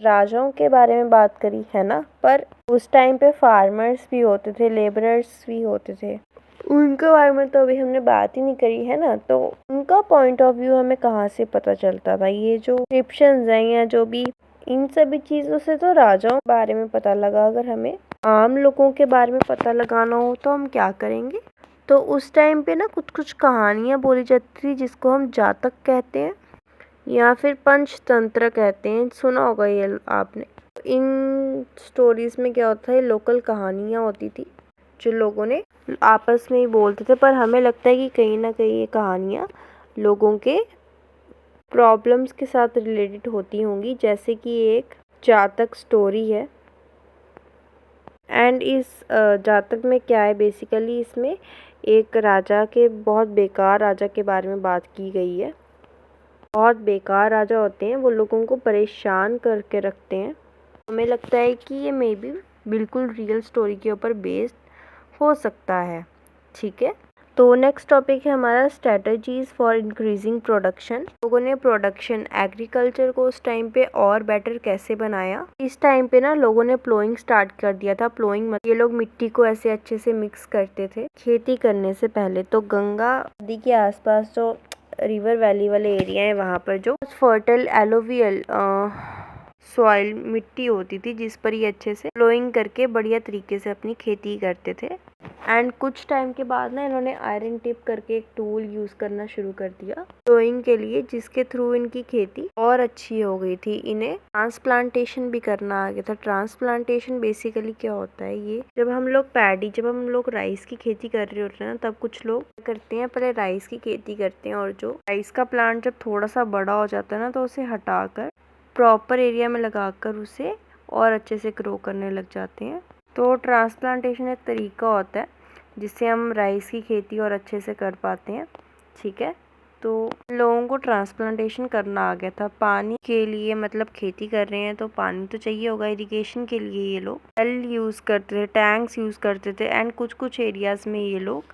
राजाओं के बारे में बात करी है ना, पर उस टाइम पे फार्मर्स भी होते थे, लेबरर्स भी होते थे, उनके बारे में तो अभी हमने बात ही नहीं करी है ना। तो उनका पॉइंट ऑफ व्यू हमें कहाँ से पता चलता था, ये जो डिस्क्रिप्शंस हैं या जो भी, इन सभी चीज़ों से तो राजाओं के बारे में पता लगा। अगर हमें आम लोगों के बारे में पता लगाना हो तो हम क्या करेंगे, तो उस टाइम पे ना कुछ कुछ कहानियाँ बोली जाती थी जिसको हम जातक कहते हैं या फिर पंचतंत्र कहते हैं, सुना होगा ये आपने। इन स्टोरीज में क्या होता है, लोकल कहानियाँ होती थी जो लोगों ने आपस में ही बोलते थे, पर हमें लगता है कि कहीं ना कहीं ये कहानियाँ लोगों के प्रॉब्लम्स के साथ रिलेटेड होती होंगी, जैसे कि एक जातक स्टोरी है। एंड इस जातक में क्या है, बेसिकली इसमें एक राजा के, बहुत बेकार राजा के बारे में बात की गई है। बहुत बेकार राजा होते हैं, वो लोगों को परेशान करके रखते हैं। हमें लगता है कि ये मे बी बिल्कुल रियल स्टोरी के ऊपर बेस्ड हो सकता है, ठीक है। तो नेक्स्ट टॉपिक है हमारा स्ट्रेटजीज फॉर इंक्रीजिंग प्रोडक्शन। लोगों ने प्रोडक्शन, एग्रीकल्चर को उस टाइम पे और बेटर कैसे बनाया। इस टाइम पे ना लोगों ने प्लोइंग स्टार्ट कर दिया था। प्लोइंग ये लोग मिट्टी को ऐसे अच्छे से मिक्स करते थे खेती करने से पहले। तो गंगा नदी के आसपास जो रिवर वैली वाले एरिया है, वहाँ पर जो फर्टाइल एलोवियल सॉइल मिट्टी होती थी, जिस पर ये अच्छे से प्लोइंग करके बढ़िया तरीके से अपनी खेती करते थे। एंड कुछ टाइम के बाद ना इन्होंने आयरन टिप करके एक टूल यूज करना शुरू कर दिया प्लोइंग के लिए, जिसके थ्रू इनकी खेती और अच्छी हो गई थी। इन्हें ट्रांसप्लांटेशन भी करना आ गया था। ट्रांसप्लांटेशन बेसिकली क्या होता है, ये जब हम लोग राइस की खेती कर रहे होते हैं ना, तब कुछ लोग करते हैं, पहले राइस की खेती करते हैं, और जो राइस का प्लांट जब थोड़ा सा बड़ा हो जाता है ना, तो उसे हटाकर प्रॉपर एरिया में लगाकर उसे और अच्छे से ग्रो करने लग जाते हैं। तो ट्रांसप्लांटेशन एक तरीका होता है जिससे हम राइस की खेती और अच्छे से कर पाते हैं, ठीक है। तो लोगों को ट्रांसप्लांटेशन करना आ गया था पानी के लिए, मतलब खेती कर रहे हैं तो पानी तो चाहिए होगा इरिगेशन के लिए। ये लोग वेल यूज़ करते थे, टैंक्स यूज़ करते थे, एंड कुछ कुछ एरियाज़ में ये लोग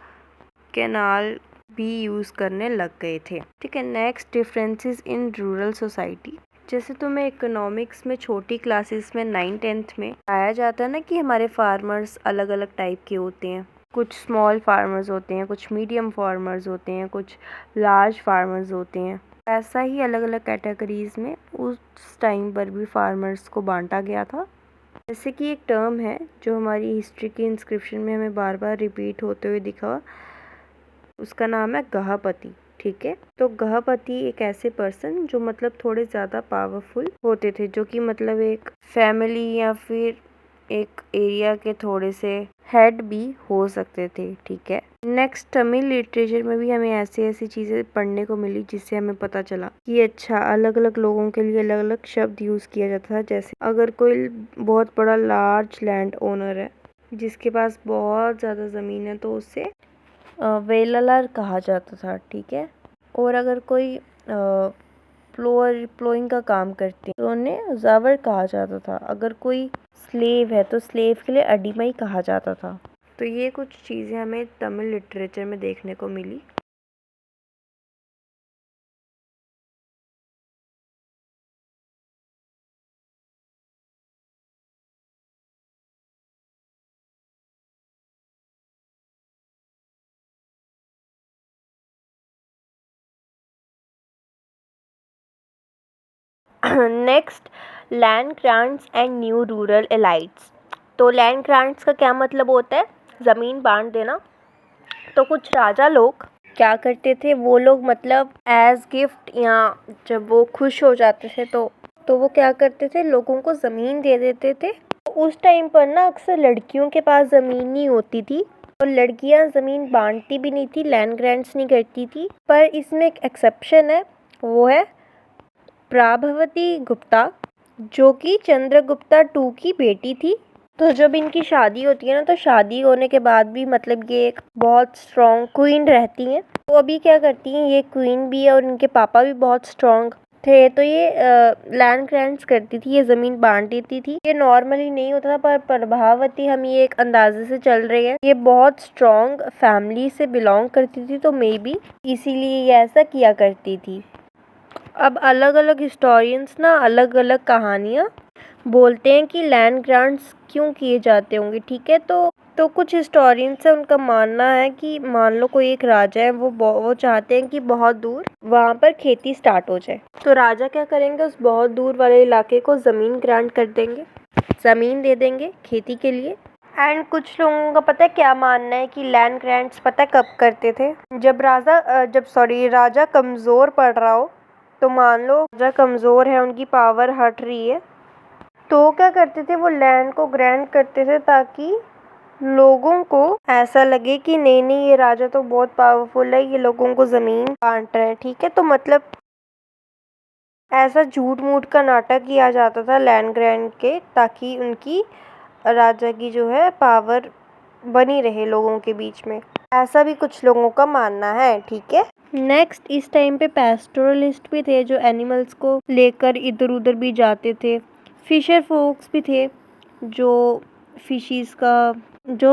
कैनाल भी यूज़ करने लग गए थे, ठीक है। Next, differences in rural society. जैसे तुम्हें इकोनॉमिक्स में छोटी क्लासेस में 9th-10th में आया जाता है ना कि हमारे फार्मर्स अलग अलग टाइप के होते हैं। कुछ स्मॉल फार्मर्स होते हैं, कुछ मीडियम फार्मर्स होते हैं, कुछ लार्ज फार्मर्स होते हैं। ऐसा ही अलग अलग कैटेगरीज में उस टाइम पर भी फार्मर्स को बांटा गया था। जैसे कि एक टर्म है जो हमारी हिस्ट्री की इंस्क्रिप्शन में हमें बार बार रिपीट होते हुए दिखा, उसका नाम है गहापति, ठीक है। तो गहापति एक ऐसे पर्सन जो मतलब थोड़े ज़्यादा पावरफुल होते थे, जो कि मतलब एक फैमिली या फिर एक एरिया के थोड़े से हेड भी हो सकते थे, ठीक है। नेक्स्ट, तमिल लिटरेचर में भी हमें ऐसी ऐसी चीज़ें पढ़ने को मिली जिससे हमें पता चला कि अच्छा, अलग अलग लोगों के लिए अलग अलग शब्द यूज़ किया जाता था। जैसे अगर कोई बहुत बड़ा लार्ज लैंड ओनर है जिसके पास बहुत ज़्यादा ज़मीन है, तो उससे वेललर कहा जाता था, ठीक है। और अगर कोई प्लोइंग का काम करते तो उन्हें जावर कहा जाता था। अगर कोई स्लेव है तो स्लेव के लिए अडिमाई कहा जाता था। तो ये कुछ चीज़ें हमें तमिल लिटरेचर में देखने को मिली। Next, land grants and new rural elites. तो लैंड ग्रांट्स का क्या मतलब होता है? ज़मीन बांट देना। तो कुछ राजा लोग क्या करते थे, वो लोग मतलब एज गिफ्ट या जब वो खुश हो जाते थे तो वो क्या करते थे, लोगों को ज़मीन दे देते थे। तो उस टाइम पर ना अक्सर लड़कियों के पास ज़मीन नहीं होती थी और लड़कियां ज़मीन बांटती भी नहीं थी, लैंड ग्रांट्स नहीं करती थी। पर इसमें एक एक्सेप्शन है, वो है प्रभावती गुप्ता, जो कि चंद्रगुप्ता टू की बेटी थी। तो जब इनकी शादी होती है ना, तो शादी होने के बाद भी मतलब ये एक बहुत स्ट्रॉन्ग क्वीन रहती हैं। तो अभी क्या करती हैं, ये क्वीन भी है और इनके पापा भी बहुत स्ट्रॉन्ग थे, तो ये लैंड ग्रांट्स करती थी, ये ज़मीन बांट देती थी। ये नॉर्मली नहीं होता था, पर प्रभावती, हम ये एक अंदाजे से चल रहे हैं, ये बहुत स्ट्रॉन्ग फैमिली से बिलोंग करती थी, तो मे बी इसीलिए ये ऐसा किया करती थी। अब अलग अलग हिस्टोरियंस ना अलग अलग कहानियाँ बोलते हैं कि लैंड ग्रांट्स क्यों किए जाते होंगे, ठीक है। तो कुछ हिस्टोरियंस है, उनका मानना है कि मान लो कोई एक राजा है, वो चाहते हैं कि बहुत दूर वहाँ पर खेती स्टार्ट हो जाए। तो राजा क्या करेंगे, उस बहुत दूर वाले इलाके को ज़मीन ग्रांट कर देंगे, ज़मीन दे देंगे खेती के लिए। एंड कुछ लोगों का पता है क्या मानना है कि लैंड ग्रांट्स पता है कब करते थे, जब राजा कमज़ोर पड़ रहा हो। तो मान लो राजा कमज़ोर है, उनकी पावर हट रही है, तो क्या करते थे, वो लैंड को ग्रांट करते थे ताकि लोगों को ऐसा लगे कि नहीं नहीं, ये राजा तो बहुत पावरफुल है, ये लोगों को ज़मीन बांट रहे हैं, ठीक है। तो मतलब ऐसा झूठ मूठ का नाटक किया जाता था लैंड ग्रांट के, ताकि उनकी राजा की जो है पावर बनी रहे लोगों के बीच में। ऐसा भी कुछ लोगों का मानना है, ठीक है। नेक्स्ट, इस टाइम पे पैस्टोरलिस्ट भी थे, जो एनिमल्स को लेकर इधर उधर भी जाते थे। फिशर फोक्स भी थे, जो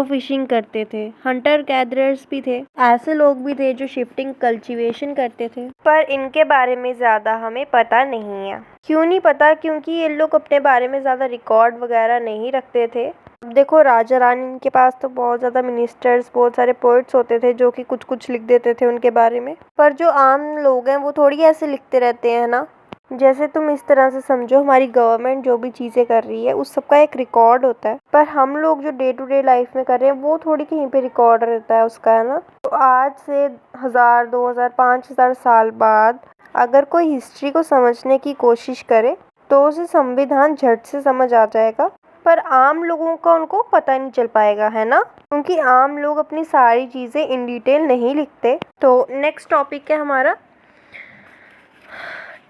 फिशिंग करते थे। हंटर गैदरर्स भी थे, ऐसे लोग भी थे जो शिफ्टिंग कल्टीवेशन करते थे। पर इनके बारे में ज़्यादा हमें पता नहीं है। क्यों नहीं पता? क्योंकि ये लोग अपने बारे में ज़्यादा रिकॉर्ड वगैरह नहीं रखते थे। अब देखो, राजा रानी के पास तो बहुत ज़्यादा मिनिस्टर्स, बहुत सारे पोइट्स होते थे जो कि कुछ कुछ लिख देते थे उनके बारे में। पर जो आम लोग हैं वो थोड़ी ऐसे लिखते रहते हैं ना। जैसे तुम इस तरह से समझो, हमारी गवर्नमेंट जो भी चीज़ें कर रही है उस सबका एक रिकॉर्ड होता है, पर हम लोग जो डे टू डे लाइफ में कर रहे हैं वो थोड़ी कहीं पे रिकॉर्ड रहता है उसका, है ना। तो आज से 1000, 2000, 5000 साल बाद अगर कोई हिस्ट्री को समझने की कोशिश करे तो उसे संविधान झट से समझ आ जाएगा, पर आम लोगों का उनको पता नहीं चल पाएगा, है ना, क्योंकि आम लोग अपनी सारी चीज़ें इन डिटेल नहीं लिखते। तो नेक्स्ट टॉपिक है हमारा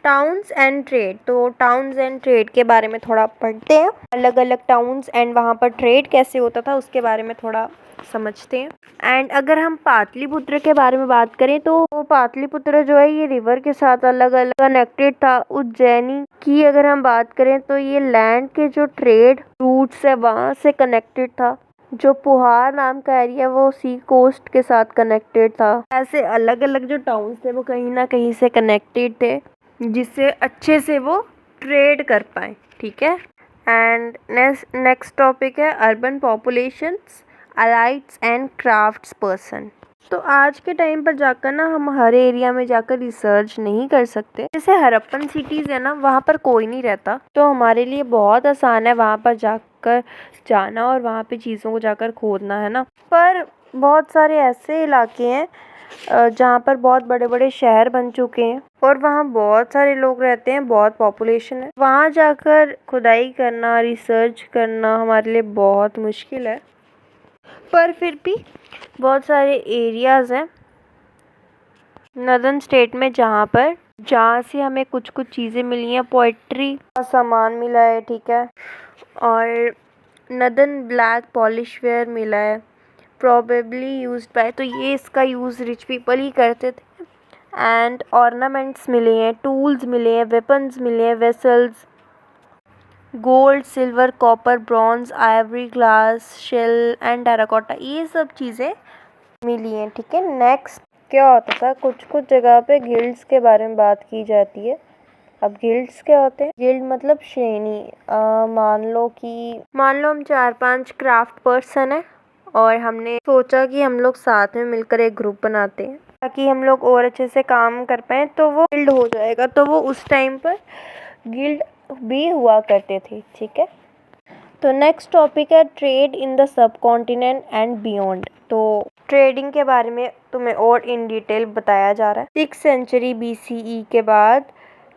टाउन्स एंड ट्रेड। तो टाउन्स एंड ट्रेड के बारे में थोड़ा पढ़ते हैं, अलग अलग टाउन्स एंड वहाँ पर ट्रेड कैसे होता था उसके बारे में थोड़ा समझते हैं। एंड अगर हम पाटलिपुत्र के बारे में बात करें तो पाटलिपुत्र जो है ये रिवर के साथ अलग अलग कनेक्टेड था। उज्जैनी की अगर हम बात करें तो ये लैंड के जो ट्रेड रूट्स है वहाँ से कनेक्टेड था। जो पुहार नाम का एरिया वो सी कोस्ट के साथ कनेक्टेड था। ऐसे अलग अलग जो टाउन्स थे वो कहीं ना कहीं से कनेक्टेड थे, जिससे अच्छे से वो ट्रेड कर पाए, ठीक है। एंड नेक्स्ट टॉपिक है urban populations, elites and crafts person. तो आज के टाइम पर जाकर ना हम हर एरिया में जाकर रिसर्च नहीं कर सकते। जैसे हड़प्पन सिटीज़ है ना, वहाँ पर कोई नहीं रहता, तो हमारे लिए बहुत आसान है वहाँ पर जाकर जाना और वहाँ पे चीज़ों को जाकर खोदना, है ना। पर बहुत सारे ऐसे इलाके हैं जहाँ पर बहुत बड़े बड़े शहर बन चुके हैं और वहाँ बहुत सारे लोग रहते हैं, बहुत पॉपुलेशन है। वहाँ जाकर खुदाई करना, रिसर्च करना हमारे लिए बहुत मुश्किल है। पर फिर भी बहुत सारे एरियाज़ हैं नदर्न स्टेट में जहाँ से हमें कुछ कुछ चीज़ें मिली हैं। पोइट्री का सामान मिला है, ठीक है, और नदर्न ब्लैक पॉलिश वेयर मिला है, प्रोबेबली यूज्ड बाय, तो ये इसका यूज़ रिच पीपल ही करते थे। एंड ऑर्नामेंट्स मिले हैं, टूल्स मिले हैं, वेपन्स मिले हैं, vessels, gold, silver, copper, bronze, ivory, glass, shell and terracotta, ये सब चीज़ें मिली हैं, ठीक है। नेक्स्ट क्या होता था, कुछ कुछ जगह पे गिल्ड्स के बारे में बात की जाती है। अब गिल्ड्स क्या होते हैं? गिल्ड मतलब श्रेणी। मान लो हम 4-5 क्राफ्ट पर्सन हैं और हमने सोचा कि हम लोग साथ में मिलकर एक ग्रुप बनाते हैं ताकि हम लोग और अच्छे से काम कर पाएँ, तो वो गिल्ड हो जाएगा। तो वो उस टाइम पर गिल्ड भी हुआ करते थे। ठीक है, तो नेक्स्ट टॉपिक है trade in the sub continent and beyond. तो ट्रेडिंग के बारे में तुम्हें और इन डिटेल बताया जा रहा है। 6th सेंचुरी BCE के बाद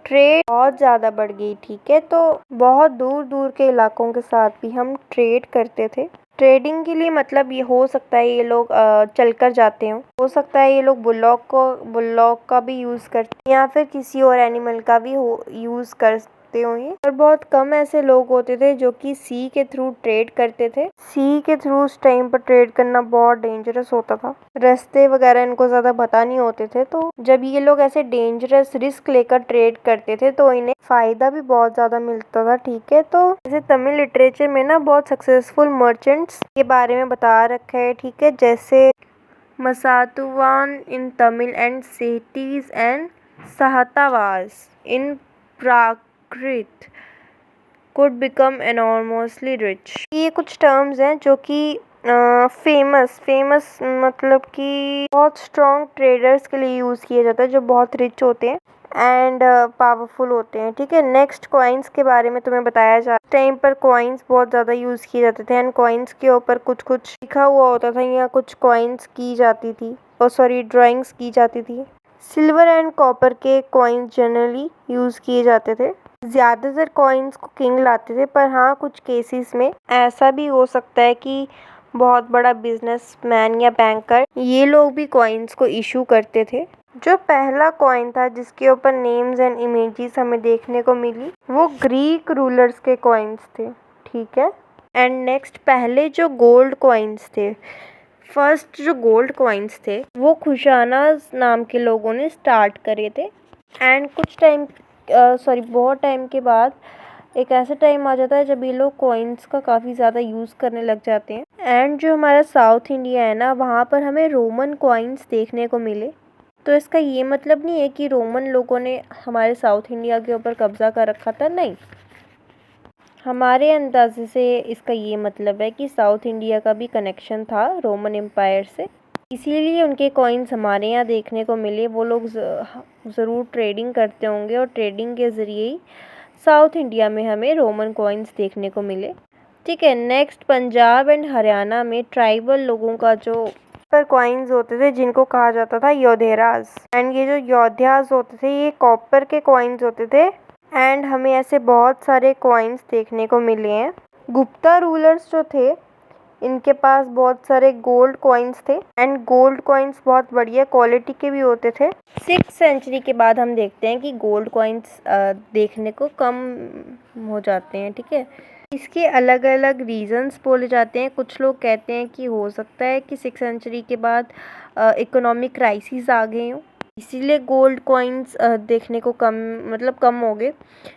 ट्रेड बहुत ज़्यादा बढ़ गई। ठीक है, तो बहुत दूर दूर के इलाकों के साथ भी हम ट्रेड करते थे। ट्रेडिंग के लिए मतलब ये हो सकता है ये लोग चल कर जाते हो सकता है ये लोग बुलॉक का भी यूज़ करते हैं या फिर किसी और एनिमल का भी यूज़ करते हो ये। और बहुत कम ऐसे लोग होते थे जो कि सी के थ्रू ट्रेड करते थे। सी के थ्रू उस टाइम पर ट्रेड करना बहुत डेंजरस होता था। रास्ते वगैरह इनको ज़्यादा पता नहीं होते थे, तो जब ये लोग ऐसे डेंजरस रिस्क लेकर ट्रेड करते थे तो इन्हें फ़ायदा भी बहुत ज़्यादा मिलता था। ठीक है, तो जैसे तमिल लिटरेचर में ना बहुत सक्सेसफुल मर्चेंट्स के बारे में बता रखा है। ठीक है, जैसे masattuvan in Tamil and setthis and satthavahas in Prakrit could become enormously rich। ये कुछ टर्म्स हैं जो कि फेमस मतलब कि बहुत स्ट्रॉन्ग ट्रेडर्स के लिए यूज़ किया जाता है जो बहुत रिच होते हैं एंड पावरफुल होते हैं। ठीक है, नेक्स्ट कॉइन्स के बारे में तुम्हें बताया जा रहा है। टाइम पर कॉइन्स बहुत ज़्यादा यूज़ किए जाते थे एंड कॉइन्स के ऊपर कुछ कुछ लिखा हुआ होता था या कुछ कॉइन्स की जाती थी ड्राइंग्स की जाती थी। सिल्वर एंड कॉपर के कॉइन्स जनरली यूज़ किए जाते थे। ज़्यादातर कॉइन्स को किंग लाते थे, पर हाँ कुछ केसेस में ऐसा भी हो सकता है कि बहुत बड़ा बिजनेसमैन या बैंकर ये लोग भी कॉइन्स को इशू करते थे। जो पहला कॉइन था जिसके ऊपर नेम्स एंड इमेजेस हमें देखने को मिली वो ग्रीक रूलर्स के कॉइन्स थे। ठीक है, एंड नेक्स्ट पहले जो गोल्ड कॉइन्स थे, फर्स्ट जो गोल्ड कॉइन्स थे वो खुशानाज नाम के लोगों ने स्टार्ट करे थे। एंड कुछ टाइम बहुत टाइम के बाद एक ऐसा टाइम आ जाता है जब ये लोग कॉइन्स का काफ़ी ज़्यादा यूज़ करने लग जाते हैं। एंड जो हमारा साउथ इंडिया है ना वहाँ पर हमें रोमन कॉइन्स देखने को मिले। तो इसका ये मतलब नहीं है कि रोमन लोगों ने हमारे साउथ इंडिया के ऊपर कब्ज़ा कर रखा था, नहीं। हमारे अंदाजे से इसका ये मतलब है कि साउथ इंडिया का भी कनेक्शन था रोमन एम्पायर से, इसीलिए उनके कॉइन्स हमारे यहाँ देखने को मिले। वो लोग ज़रूर ट्रेडिंग करते होंगे और ट्रेडिंग के ज़रिए ही साउथ इंडिया में हमें रोमन कॉइन्स देखने को मिले। ठीक है, नेक्स्ट पंजाब एंड हरियाणा में ट्राइबल लोगों का जो पर कॉइन्स होते थे जिनको कहा जाता था योधेराज। एंड ये जो योद्धाज होते थे ये कॉपर के कॉइन्स होते थे एंड हमें ऐसे बहुत सारे कॉइन्स देखने को मिले हैं। गुप्ता रूलर्स जो थे इनके पास बहुत सारे गोल्ड कॉइन्स थे एंड गोल्ड कॉइन्स बहुत बढ़िया क्वालिटी के भी होते थे। 6th सेंचुरी के बाद हम देखते हैं कि गोल्ड कॉइन्स देखने को कम हो जाते हैं। ठीक है, इसके अलग अलग रीजंस बोले जाते हैं। कुछ लोग कहते हैं कि हो सकता है कि 6th सेंचुरी के बाद इकोनॉमिक क्राइसिस आ गए हों, इसीलिए गोल्ड कॉइन्स देखने को कम हो गए।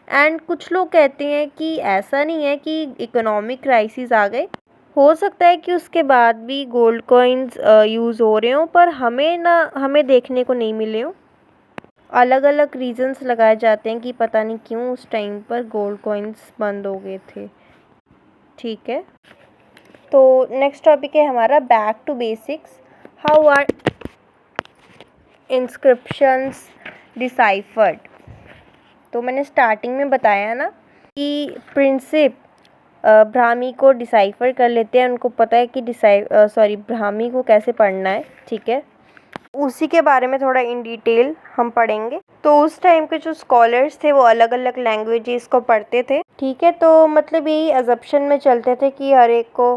एंड कुछ लोग कहते हैं कि ऐसा नहीं है कि इकोनॉमिक क्राइसिस आ गए, हो सकता है कि उसके बाद भी गोल्ड कॉइन्स यूज़ हो रहे हों पर हमें देखने को नहीं मिले हों। अलग अलग रीजंस लगाए जाते हैं कि पता नहीं क्यों उस टाइम पर गोल्ड कॉइन्स बंद हो गए थे। ठीक है, तो नेक्स्ट टॉपिक है हमारा back to basics. How are inscriptions deciphered. तो मैंने स्टार्टिंग में बताया ना कि प्रिंसिप ब्राह्मी को डिसाइफर कर लेते हैं, उनको पता है कि ब्राह्मी को कैसे पढ़ना है। ठीक है, उसी के बारे में थोड़ा इन डिटेल हम पढ़ेंगे। तो उस टाइम के जो स्कॉलर्स थे वो अलग अलग लैंग्वेजेस को पढ़ते थे। ठीक है, तो मतलब यही अजम्पशन में चलते थे कि हर एक को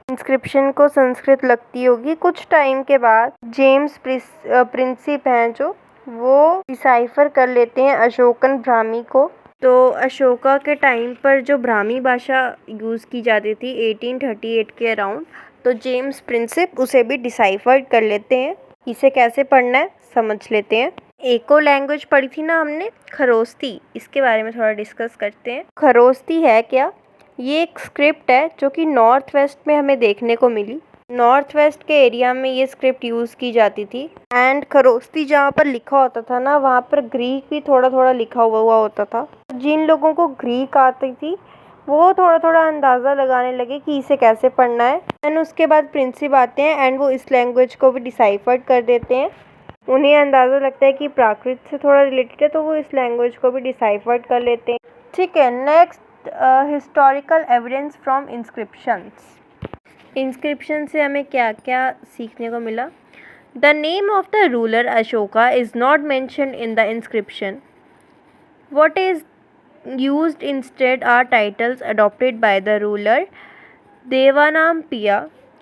इंस्क्रिप्शन को संस्कृत लगती होगी। कुछ टाइम के बाद जेम्स प्रिंसिप हैं जो वो डिसाइफर कर लेते हैं अशोकन ब्राह्मी को। तो अशोका के टाइम पर जो ब्राह्मी भाषा यूज़ की जाती थी 1838 के अराउंड, तो जेम्स प्रिंसिप उसे भी डिसाइफर कर लेते हैं। इसे कैसे पढ़ना है समझ लेते हैं। एक और लैंग्वेज पढ़ी थी ना हमने, खरोस्ती, इसके बारे में थोड़ा डिस्कस करते हैं। खरोस्ती है क्या? ये एक स्क्रिप्ट है जो कि नॉर्थ वेस्ट में हमें देखने को मिली। नॉर्थ वेस्ट के एरिया में ये स्क्रिप्ट यूज़ की जाती थी। एंड खरोस्ती जहाँ पर लिखा होता था ना वहाँ पर ग्रीक भी थोड़ा थोड़ा लिखा हुआ होता था। जिन लोगों को ग्रीक आती थी वो थोड़ा थोड़ा अंदाज़ा लगाने लगे कि इसे कैसे पढ़ना है। एंड उसके बाद प्रिंसिप आते हैं एंड वो इस लैंग्वेज को भी डिसाइफर कर देते हैं। उन्हें अंदाज़ा लगता है कि प्राकृत से थोड़ा रिलेटेड है तो वो इस लैंग्वेज को भी डिसाइफर कर लेते हैं। ठीक है, next historical evidence from inscriptions. Inscription से हमें क्या क्या सीखने को मिला? The name of the ruler Ashoka is not mentioned in the inscription. What is used instead are titles adopted by the ruler. Devanampiya,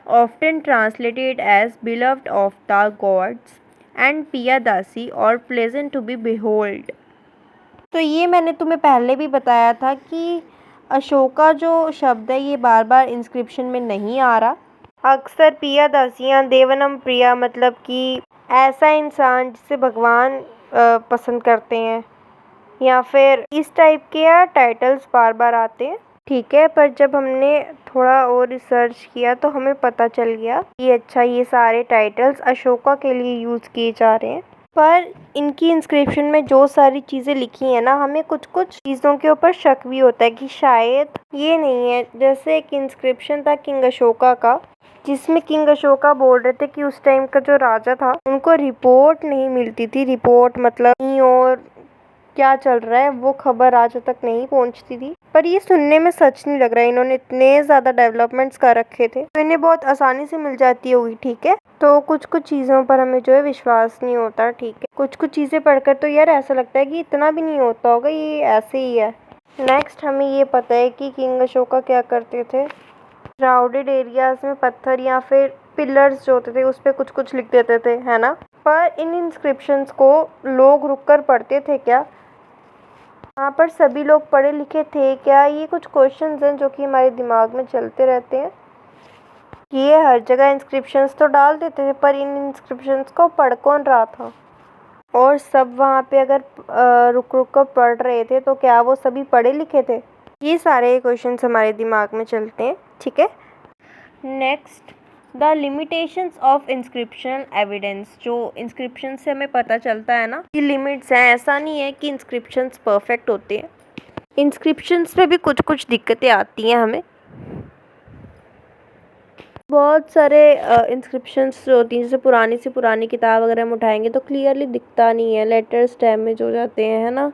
often translated as beloved of the gods, and Piyadasi or pleasant to be behold. तो ये मैंने तुम्हें पहले भी बताया था कि अशोका जो शब्द है ये बार बार इंस्क्रिप्शन में नहीं आ रहा। अक्सर पियादासियाँ देवनम प्रिया मतलब कि ऐसा इंसान जिसे भगवान पसंद करते हैं, या फिर इस टाइप के या टाइटल्स बार बार आते हैं। ठीक है, पर जब हमने थोड़ा और रिसर्च किया तो हमें पता चल गया कि अच्छा ये सारे टाइटल्स अशोका के लिए यूज़ किए जा रहे हैं। पर इनकी इंस्क्रिप्शन में जो सारी चीज़ें लिखी हैं ना, हमें कुछ कुछ चीज़ों के ऊपर शक भी होता है कि शायद ये नहीं है। जैसे एक इंस्क्रिप्शन था किंग अशोका का, जिसमें किंग अशोका बोल रहे थे कि उस टाइम का जो राजा था उनको रिपोर्ट नहीं मिलती थी। रिपोर्ट मतलब कहीं और क्या चल रहा है वो खबर राजा तक नहीं पहुंचती थी। पर ये सुनने में सच नहीं लग रहा है, इन्होंने इतने ज़्यादा डेवलपमेंट्स कर रखे थे तो इन्हें बहुत आसानी से मिल जाती होगी। ठीक है, तो कुछ कुछ चीज़ों पर हमें जो है विश्वास नहीं होता। ठीक है, कुछ कुछ चीज़ें पढ़कर तो यार ऐसा लगता है कि इतना भी नहीं होता होगा, ये ऐसे ही है। नेक्स्ट हमें ये पता है कि किंग अशोका क्या करते थे, क्राउडेड एरियाज में पत्थर या फिर पिलर्स जो होते थे उस पर कुछ कुछ लिख देते थे, है ना। पर इन इंस्क्रिप्शंस को लोग रुक कर पढ़ते थे क्या? यहाँ पर सभी लोग पढ़े लिखे थे क्या? ये कुछ क्वेश्चंस हैं जो कि हमारे दिमाग में चलते रहते हैं। ये हर जगह इंस्क्रिप्शंस तो डाल देते थे, पर इन इंस्क्रिप्शंस को पढ़ कौन रहा था? और सब वहाँ पे अगर रुक रुक कर पढ़ रहे थे तो क्या वो सभी पढ़े लिखे थे? ये सारे क्वेश्चंस हमारे दिमाग में चलते हैं। ठीक है, next the limitations of inscription evidence. जो इंस्क्रिप्शन से हमें पता चलता है ना, ये लिमिट्स हैं। ऐसा नहीं है कि इंस्क्रिप्शंस परफेक्ट होते हैं, इंस्क्रिप्शंस में भी कुछ कुछ दिक्कतें आती हैं हमें। बहुत सारे इंस्क्रिप्शंस जो होती हैं, जैसे पुरानी से पुरानी किताब अगर हम उठाएंगे तो क्लियरली दिखता नहीं है, लेटर्स डैमेज हो जाते हैं, है ना।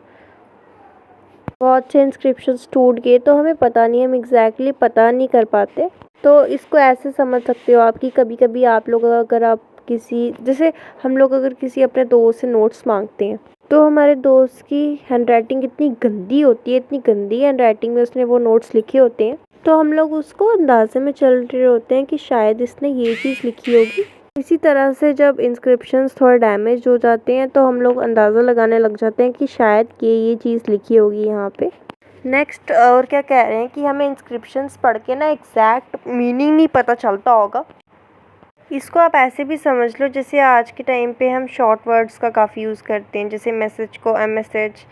बहुत से इंस्क्रिप्शंस टूट गए तो हमें पता नहीं, हम एग्जैक्टली पता नहीं कर पाते। तो इसको ऐसे समझ सकते हो आप कि कभी कभी आप लोग अगर आप किसी, जैसे हम लोग अगर किसी अपने दोस्त से नोट्स मांगते हैं तो हमारे दोस्त की हैंडराइटिंग इतनी गंदी होती है, इतनी गंदी हैंडराइटिंग में उसने वो नोट्स लिखे होते हैं, तो हम लोग उसको अंदाजे में चल रहे होते हैं कि शायद इसने ये चीज़ लिखी होगी। इसी तरह से जब इंस्क्रिप्शंस थोड़े डैमेज हो जाते हैं तो हम लोग अंदाज़ा लगाने लग जाते हैं कि शायद ये चीज़ लिखी होगी यहाँ पे। नेक्स्ट और क्या कह रहे हैं कि हमें इंस्क्रिप्शंस पढ़ के ना एग्जैक्ट मीनिंग नहीं पता चलता होगा। इसको आप ऐसे भी समझ लो जैसे आज के टाइम पे हम शॉर्ट वर्ड्स का काफ़ी यूज़ करते हैं, जैसे मैसेज को MSH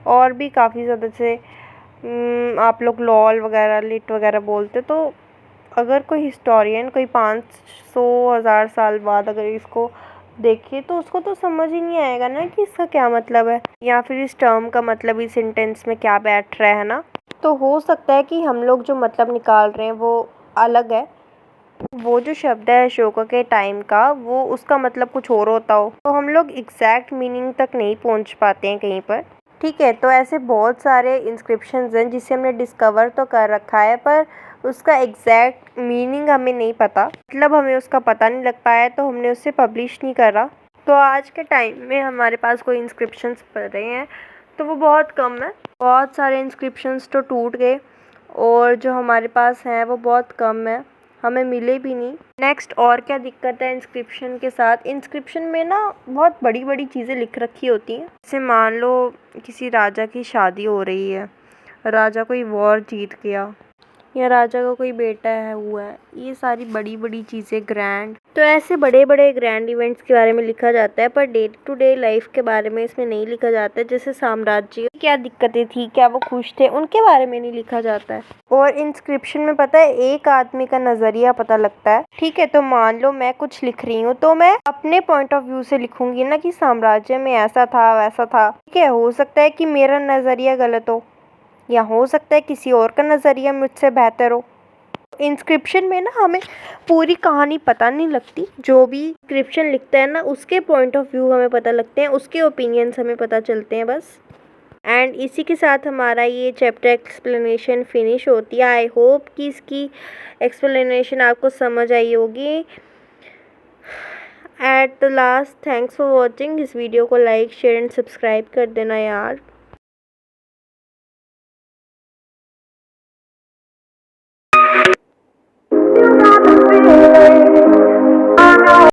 और भी काफ़ी ज़्यादा, जैसे आप लोग लॉल वगैरह लिट वगैरह बोलते। तो अगर कोई हिस्टोरियन कोई 500-1000 साल बाद अगर इसको देखे तो उसको तो समझ ही नहीं आएगा ना कि इसका क्या मतलब है, या फिर इस टर्म का मतलब इस सेंटेंस में क्या बैठ रहा है ना। तो हो सकता है कि हम लोग जो मतलब निकाल रहे हैं वो अलग है, वो जो शब्द है अशोका के टाइम का वो उसका मतलब कुछ और होता हो, तो हम लोग एग्जैक्ट मीनिंग तक नहीं पहुंच पाते हैं कहीं पर। ठीक है, तो ऐसे बहुत सारे इंस्क्रिप्शंस हैं जिसे हमने डिस्कवर तो कर रखा है, पर उसका एग्जैक्ट मीनिंग हमें नहीं पता, मतलब हमें उसका पता नहीं लग पाया, तो हमने उसे पब्लिश नहीं करा। तो आज के टाइम में हमारे पास कोई इंस्क्रिप्शंस पढ़ रहे हैं तो वो बहुत कम है। बहुत सारे इंस्क्रिप्शंस तो टूट गए और जो हमारे पास हैं वो बहुत कम है, हमें मिले भी नहीं। नेक्स्ट और क्या दिक्कत है इंस्क्रिप्शन के साथ, इंस्क्रिप्शन में ना बहुत बड़ी बड़ी चीज़ें लिख रखी होती हैं। जैसे मान लो किसी राजा की शादी हो रही है, राजा कोई वॉर जीत गया, या राजा का कोई बेटा है हुआ है, ये सारी बड़ी बड़ी चीज़ें ग्रैंड, तो ऐसे बड़े बड़े ग्रैंड इवेंट्स के बारे में लिखा जाता है, per day to day life के बारे में इसमें नहीं लिखा जाता है। जैसे साम्राज्य की क्या दिक्कतें थी, क्या वो खुश थे, उनके बारे में नहीं लिखा जाता है। और इंस्क्रिप्शन में पता है एक आदमी का नज़रिया पता लगता है। ठीक है, तो मान लो मैं कुछ लिख रही हूँ तो मैं अपने पॉइंट ऑफ व्यू से लिखूंगी ना कि साम्राज्य में ऐसा था वैसा था। ठीक है, हो सकता है कि मेरा नज़रिया गलत हो, या हो सकता है किसी और का नज़रिया मुझसे बेहतर हो। इंस्क्रिप्शन में ना हमें पूरी कहानी पता नहीं लगती, जो भी इंस्क्रिप्शन लिखता है ना उसके पॉइंट ऑफ व्यू हमें पता लगते हैं, उसके ओपिनियंस हमें पता चलते हैं बस। एंड इसी के साथ हमारा ये चैप्टर एक्सप्लेनेशन फिनिश होती है। आई होप कि इसकी एक्सप्लेनेशन आपको समझ आई होगी। At the last thanks for watching. इस वीडियो को लाइक शेयर एंड सब्सक्राइब कर देना यार।